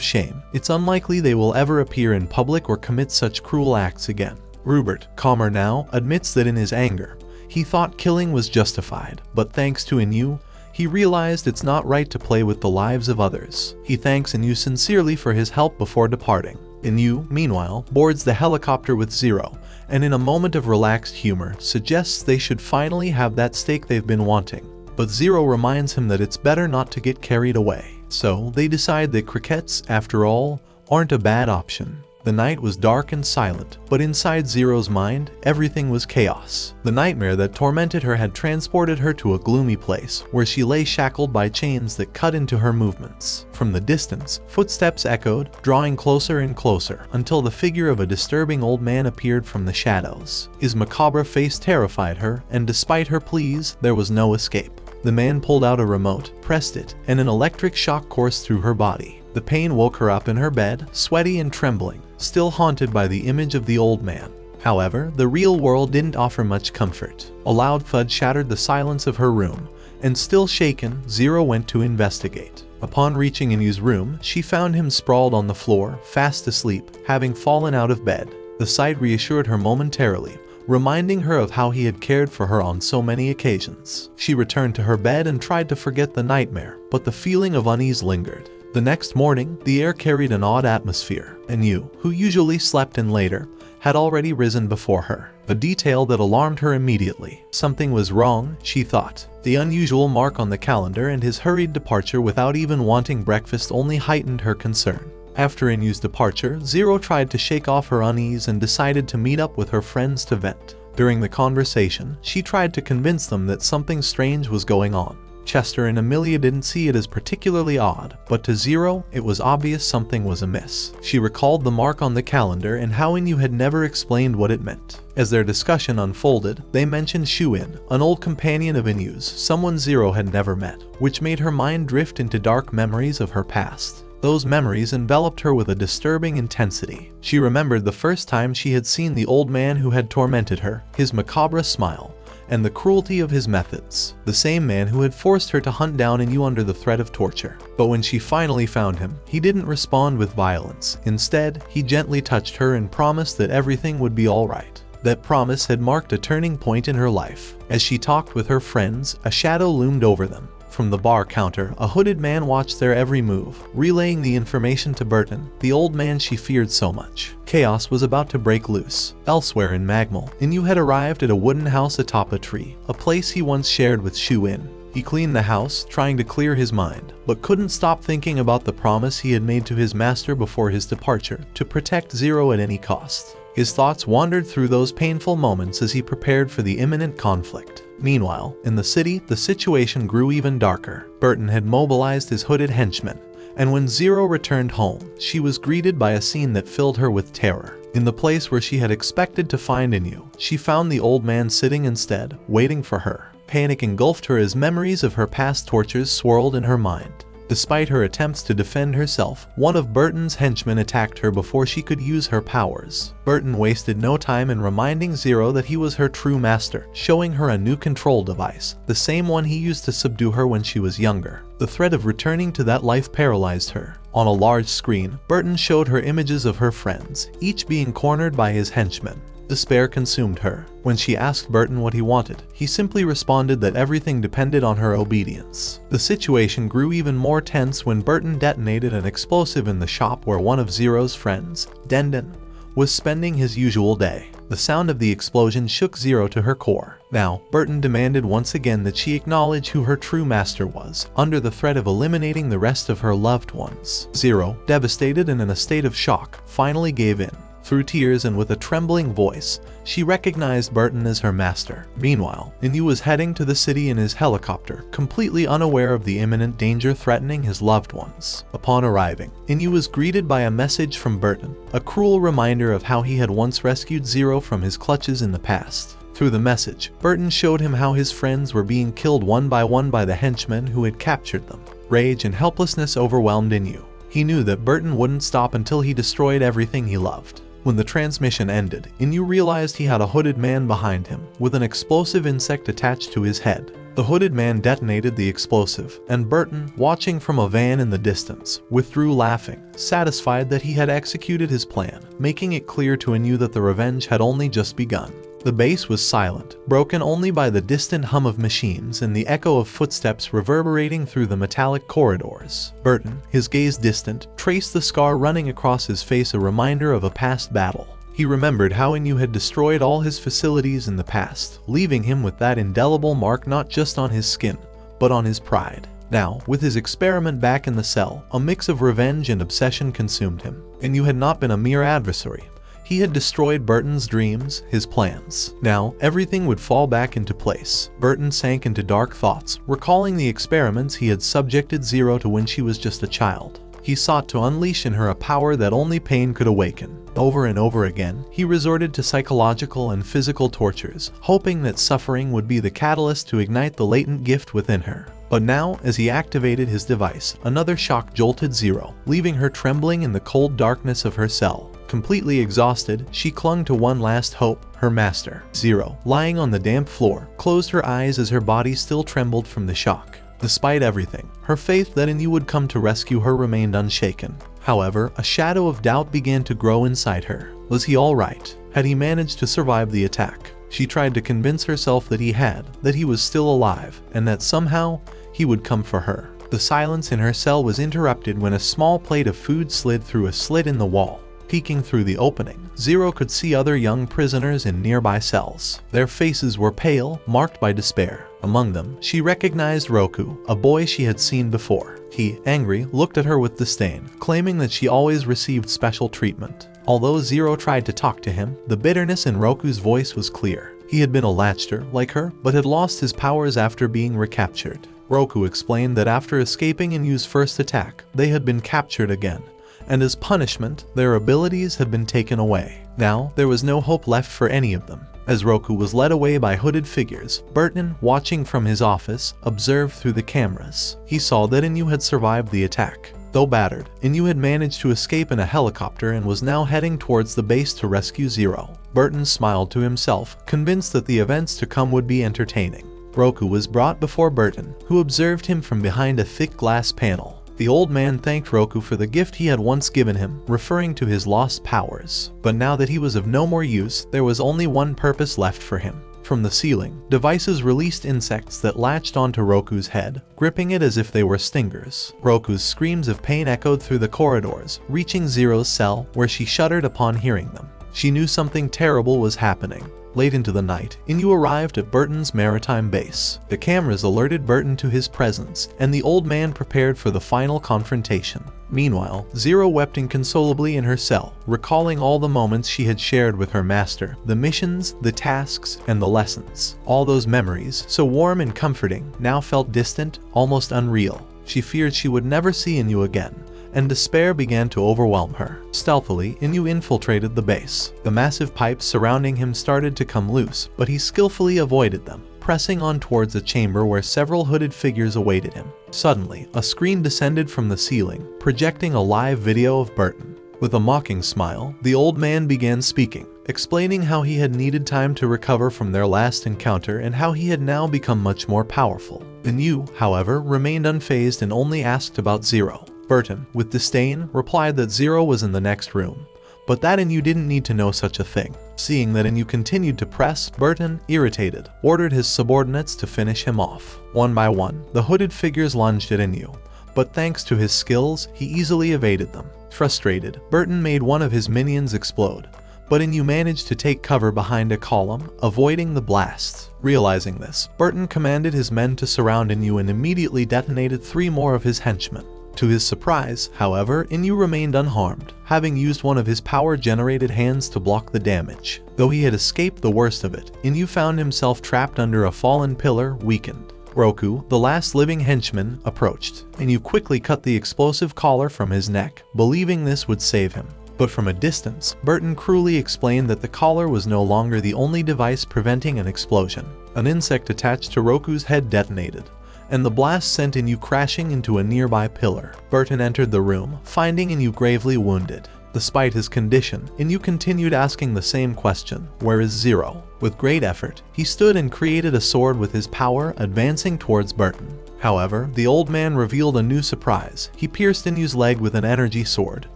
shame, it's unlikely they will ever appear in public or commit such cruel acts again. Rupert, calmer now, admits that in his anger, he thought killing was justified, but thanks to Inu, he realized it's not right to play with the lives of others. He thanks Inu sincerely for his help before departing. Inu, meanwhile, boards the helicopter with Zero, and in a moment of relaxed humor, suggests they should finally have that steak they've been wanting. But Zero reminds him that it's better not to get carried away. So, they decide that crickets, after all, aren't a bad option. The night was dark and silent, but inside Zero's mind, everything was chaos. The nightmare that tormented her had transported her to a gloomy place, where she lay shackled by chains that cut into her movements. From the distance, footsteps echoed, drawing closer and closer, until the figure of a disturbing old man appeared from the shadows. His macabre face terrified her, and despite her pleas, there was no escape. The man pulled out a remote, pressed it, and an electric shock coursed through her body. The pain woke her up in her bed, sweaty and trembling, still haunted by the image of the old man. However, the real world didn't offer much comfort. A loud thud shattered the silence of her room, and still shaken, Zero went to investigate. Upon reaching Inu's room, she found him sprawled on the floor, fast asleep, having fallen out of bed. The sight reassured her momentarily, reminding her of how he had cared for her on so many occasions. She returned to her bed and tried to forget the nightmare, but the feeling of unease lingered. The next morning, the air carried an odd atmosphere, and Inu, who usually slept in later, had already risen before her. A detail that alarmed her immediately. Something was wrong, she thought. The unusual mark on the calendar and his hurried departure without even wanting breakfast only heightened her concern. After Inu's departure, Zero tried to shake off her unease and decided to meet up with her friends to vent. During the conversation, she tried to convince them that something strange was going on. Chester and Amelia didn't see it as particularly odd, but to Zero, it was obvious something was amiss. She recalled the mark on the calendar and how Inu had never explained what it meant. As their discussion unfolded, they mentioned Shuin, an old companion of Inu's, someone Zero had never met, which made her mind drift into dark memories of her past. Those memories enveloped her with a disturbing intensity. She remembered the first time she had seen the old man who had tormented her, his macabre smile, and the cruelty of his methods. The same man who had forced her to hunt down Inu under the threat of torture. But when she finally found him, he didn't respond with violence. Instead, he gently touched her and promised that everything would be all right. That promise had marked a turning point in her life. As she talked with her friends, a shadow loomed over them. From the bar counter, a hooded man watched their every move, relaying the information to Burton, the old man she feared so much. Chaos was about to break loose. Elsewhere in Magmal, Inu had arrived at a wooden house atop a tree, a place he once shared with Shuin. He cleaned the house, trying to clear his mind, but couldn't stop thinking about the promise he had made to his master before his departure, to protect Zero at any cost. His thoughts wandered through those painful moments as he prepared for the imminent conflict. Meanwhile, in the city, the situation grew even darker. Burton had mobilized his hooded henchmen, and when Zero returned home, she was greeted by a scene that filled her with terror. In the place where she had expected to find Inu, she found the old man sitting instead, waiting for her. Panic engulfed her as memories of her past tortures swirled in her mind. Despite her attempts to defend herself, one of Burton's henchmen attacked her before she could use her powers. Burton wasted no time in reminding Zero that he was her true master, showing her a new control device, the same one he used to subdue her when she was younger. The threat of returning to that life paralyzed her. On a large screen, Burton showed her images of her friends, each being cornered by his henchmen. Despair consumed her. When she asked Burton what he wanted, he simply responded that everything depended on her obedience. The situation grew even more tense when Burton detonated an explosive in the shop where one of Zero's friends, Dendon, was spending his usual day. The sound of the explosion shook Zero to her core. Now, Burton demanded once again that she acknowledge who her true master was, under the threat of eliminating the rest of her loved ones. Zero, devastated and in a state of shock, finally gave in. Through tears and with a trembling voice, she recognized Burton as her master. Meanwhile, Inu was heading to the city in his helicopter, completely unaware of the imminent danger threatening his loved ones. Upon arriving, Inu was greeted by a message from Burton, a cruel reminder of how he had once rescued Zero from his clutches in the past. Through the message, Burton showed him how his friends were being killed one by the henchmen who had captured them. Rage and helplessness overwhelmed Inu. He knew that Burton wouldn't stop until he destroyed everything he loved. When the transmission ended, Inu realized he had a hooded man behind him, with an explosive insect attached to his head. The hooded man detonated the explosive, and Burton, watching from a van in the distance, withdrew laughing, satisfied that he had executed his plan, making it clear to Inu that the revenge had only just begun. The base was silent, broken only by the distant hum of machines and the echo of footsteps reverberating through the metallic corridors. Burton, his gaze distant, traced the scar running across his face, a reminder of a past battle. He remembered how Inu had destroyed all his facilities in the past, leaving him with that indelible mark not just on his skin, but on his pride. Now, with his experiment back in the cell, a mix of revenge and obsession consumed him. Inu had not been a mere adversary. He had destroyed Burton's dreams, his plans. Now, everything would fall back into place. Burton sank into dark thoughts, recalling the experiments he had subjected Zero to when she was just a child. He sought to unleash in her a power that only pain could awaken. Over and over again, he resorted to psychological and physical tortures, hoping that suffering would be the catalyst to ignite the latent gift within her. But now, as he activated his device, another shock jolted Zero, leaving her trembling in the cold darkness of her cell. Completely exhausted, she clung to one last hope, her master. Zero, lying on the damp floor, closed her eyes as her body still trembled from the shock. Despite everything, her faith that Inu would come to rescue her remained unshaken. However, a shadow of doubt began to grow inside her. Was he all right? Had he managed to survive the attack? She tried to convince herself that he had, that he was still alive, and that somehow, he would come for her. The silence in her cell was interrupted when a small plate of food slid through a slit in the wall. Peeking through the opening, Zero could see other young prisoners in nearby cells. Their faces were pale, marked by despair. Among them, she recognized Roku, a boy she had seen before. He, angry, looked at her with disdain, claiming that she always received special treatment. Although Zero tried to talk to him, the bitterness in Roku's voice was clear. He had been a latcher, like her, but had lost his powers after being recaptured. Roku explained that after escaping Inu's first attack, they had been captured again, and as punishment, their abilities had been taken away. Now, there was no hope left for any of them. As Roku was led away by hooded figures, Burton, watching from his office, observed through the cameras. He saw that Inu had survived the attack. Though battered, Inu had managed to escape in a helicopter and was now heading towards the base to rescue Zero. Burton smiled to himself, convinced that the events to come would be entertaining. Roku was brought before Burton, who observed him from behind a thick glass panel. The old man thanked Roku for the gift he had once given him, referring to his lost powers. But now that he was of no more use, there was only one purpose left for him. From the ceiling, devices released insects that latched onto Roku's head, gripping it as if they were stingers. Roku's screams of pain echoed through the corridors, reaching Zero's cell, where she shuddered upon hearing them. She knew something terrible was happening. Late into the night, Inu arrived at Burton's maritime base. The cameras alerted Burton to his presence, and the old man prepared for the final confrontation. Meanwhile, Zero wept inconsolably in her cell, recalling all the moments she had shared with her master, the missions, the tasks, and the lessons. All those memories, so warm and comforting, now felt distant, almost unreal. She feared she would never see Inu again, and despair began to overwhelm her. Stealthily, Inu infiltrated the base. The massive pipes surrounding him started to come loose, but he skillfully avoided them, pressing on towards a chamber where several hooded figures awaited him. Suddenly, a screen descended from the ceiling, projecting a live video of Burton. With a mocking smile, the old man began speaking, explaining how he had needed time to recover from their last encounter and how he had now become much more powerful. Inu, however, remained unfazed and only asked about Zero. Burton, with disdain, replied that Zero was in the next room, but that Inu didn't need to know such a thing. Seeing that Inu continued to press, Burton, irritated, ordered his subordinates to finish him off. One by one, the hooded figures lunged at Inu, but thanks to his skills, he easily evaded them. Frustrated, Burton made one of his minions explode, but Inu managed to take cover behind a column, avoiding the blasts. Realizing this, Burton commanded his men to surround Inu and immediately detonated 3 more of his henchmen. To his surprise, however, Inu remained unharmed, having used one of his power-generated hands to block the damage. Though he had escaped the worst of it, Inu found himself trapped under a fallen pillar, weakened. Roku, the last living henchman, approached. Inu quickly cut the explosive collar from his neck, believing this would save him. But from a distance, Burton cruelly explained that the collar was no longer the only device preventing an explosion. An insect attached to Roku's head detonated, and the blast sent Inu crashing into a nearby pillar. Burton entered the room, finding Inu gravely wounded. Despite his condition, Inu continued asking the same question, "Where is Zero?" With great effort, he stood and created a sword with his power, advancing towards Burton. However, the old man revealed a new surprise. He pierced Inu's leg with an energy sword,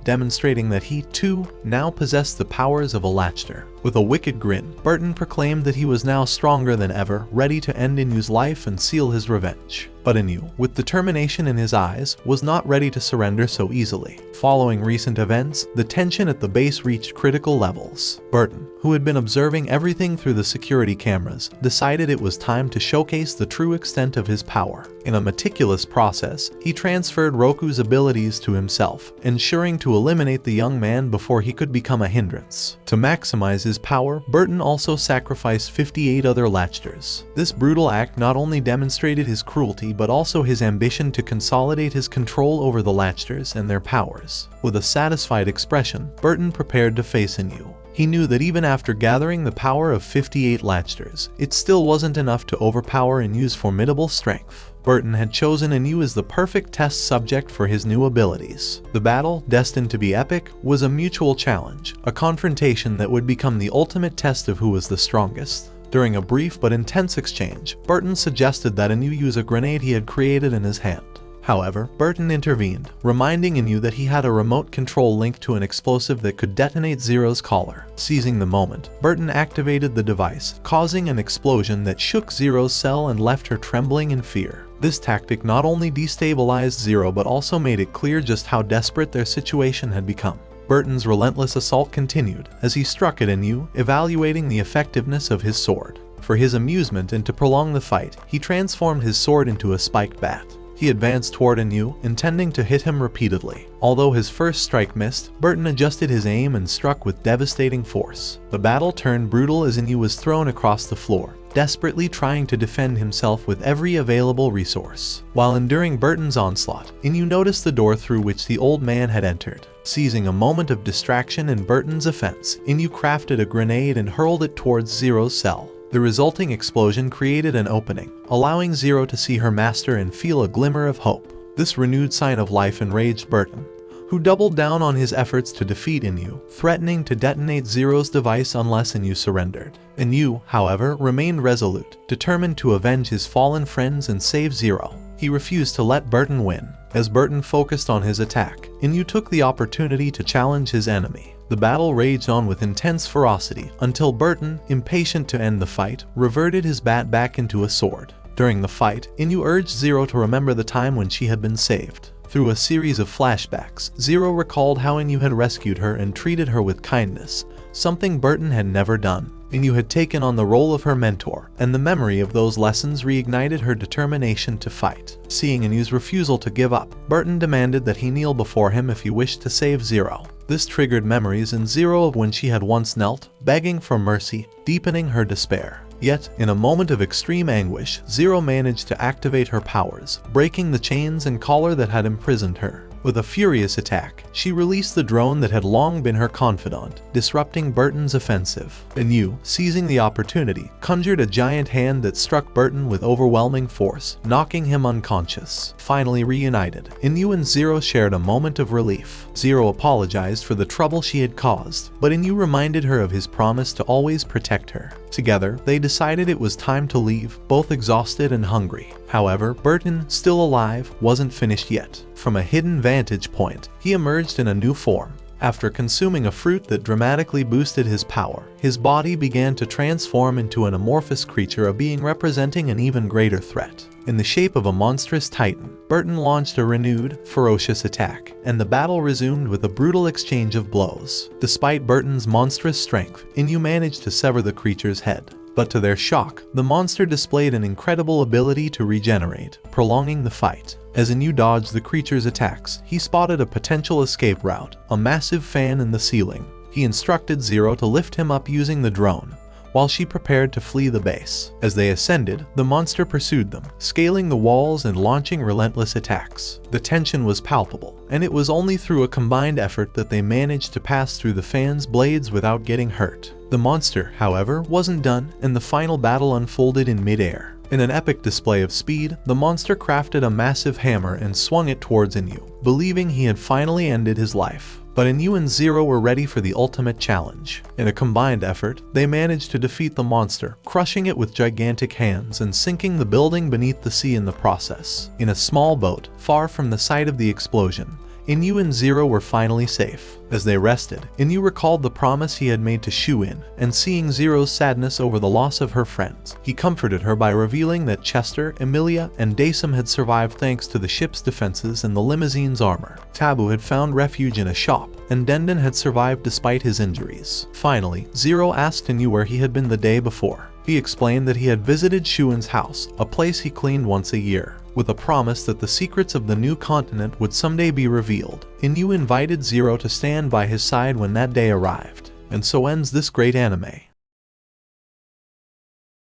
demonstrating that he, too, now possessed the powers of a latcher. With a wicked grin, Burton proclaimed that he was now stronger than ever, ready to end Inu's life and seal his revenge. But Inu, with determination in his eyes, was not ready to surrender so easily. Following recent events, the tension at the base reached critical levels. Burton, who had been observing everything through the security cameras, decided it was time to showcase the true extent of his power. In a meticulous process, he transferred Roku's abilities to himself, ensuring to eliminate the young man before he could become a hindrance. To maximize his power, Burton also sacrificed 58 other latchers. This brutal act not only demonstrated his cruelty but also his ambition to consolidate his control over the latchers and their powers. With a satisfied expression, Burton prepared to face Inu. He knew that even after gathering the power of 58 latchers, it still wasn't enough to overpower Inu's formidable strength. Burton had chosen Inu as the perfect test subject for his new abilities. The battle, destined to be epic, was a mutual challenge, a confrontation that would become the ultimate test of who was the strongest. During a brief but intense exchange, Burton suggested that Inu use a grenade he had created in his hand. However, Burton intervened, reminding Inu that he had a remote control linked to an explosive that could detonate Zero's collar. Seizing the moment, Burton activated the device, causing an explosion that shook Zero's cell and left her trembling in fear. This tactic not only destabilized Zero but also made it clear just how desperate their situation had become. Burton's relentless assault continued as he struck at Inu, evaluating the effectiveness of his sword. For his amusement and to prolong the fight, he transformed his sword into a spiked bat. He advanced toward Inu, intending to hit him repeatedly. Although his first strike missed, Burton adjusted his aim and struck with devastating force. The battle turned brutal as Inu was thrown across the floor, desperately trying to defend himself with every available resource. While enduring Burton's onslaught, Inu noticed the door through which the old man had entered. Seizing a moment of distraction in Burton's offense, Inu crafted a grenade and hurled it towards Zero's cell. The resulting explosion created an opening, allowing Zero to see her master and feel a glimmer of hope. This renewed sign of life enraged Burton, who doubled down on his efforts to defeat Inu, threatening to detonate Zero's device unless Inu surrendered. Inu, however, remained resolute, determined to avenge his fallen friends and save Zero. He refused to let Burton win. As Burton focused on his attack, Inu took the opportunity to challenge his enemy. The battle raged on with intense ferocity until Burton, impatient to end the fight, reverted his bat back into a sword. During the fight, Inu urged Zero to remember the time when she had been saved. Through a series of flashbacks, Zero recalled how Inu had rescued her and treated her with kindness, something Burton had never done. Inu had taken on the role of her mentor, and the memory of those lessons reignited her determination to fight. Seeing Inu's refusal to give up, Burton demanded that he kneel before him if he wished to save Zero. This triggered memories in Zero of when she had once knelt, begging for mercy, deepening her despair. Yet, in a moment of extreme anguish, Zero managed to activate her powers, breaking the chains and collar that had imprisoned her. With a furious attack, she released the drone that had long been her confidant, disrupting Burton's offensive. Inu, seizing the opportunity, conjured a giant hand that struck Burton with overwhelming force, knocking him unconscious. Finally reunited, Inu and Zero shared a moment of relief. Zero apologized for the trouble she had caused, but Inu reminded her of his promise to always protect her. Together, they decided it was time to leave, both exhausted and hungry. However, Burton, still alive, wasn't finished yet. From a hidden vantage point, he emerged in a new form. After consuming a fruit that dramatically boosted his power, his body began to transform into an amorphous creature, a being representing an even greater threat. In the shape of a monstrous titan, Burton launched a renewed, ferocious attack, and the battle resumed with a brutal exchange of blows. Despite Burton's monstrous strength, Inu managed to sever the creature's head. But to their shock, the monster displayed an incredible ability to regenerate, prolonging the fight. As Inu dodged the creature's attacks, he spotted a potential escape route, a massive fan in the ceiling. He instructed Zero to lift him up using the drone, while she prepared to flee the base. As they ascended, the monster pursued them, scaling the walls and launching relentless attacks. The tension was palpable, and it was only through a combined effort that they managed to pass through the fan's blades without getting hurt. The monster, however, wasn't done, and the final battle unfolded in midair. In an epic display of speed, the monster crafted a massive hammer and swung it towards Inu, believing he had finally ended his life. But Inu and Zero were ready for the ultimate challenge. In a combined effort, they managed to defeat the monster, crushing it with gigantic hands and sinking the building beneath the sea in the process. In a small boat, far from the site of the explosion, Inu and Zero were finally safe. As they rested, Inu recalled the promise he had made to Shu-in, and seeing Zero's sadness over the loss of her friends, he comforted her by revealing that Chester, Emilia, and Daisum had survived thanks to the ship's defenses and the limousine's armor. Tabu had found refuge in a shop, and Dendon had survived despite his injuries. Finally, Zero asked Inu where he had been the day before. He explained that he had visited Shu-in's house, a place he cleaned once a year, with a promise that the secrets of the new continent would someday be revealed. Inu invited Zero to stand by his side when that day arrived. And so ends this great anime.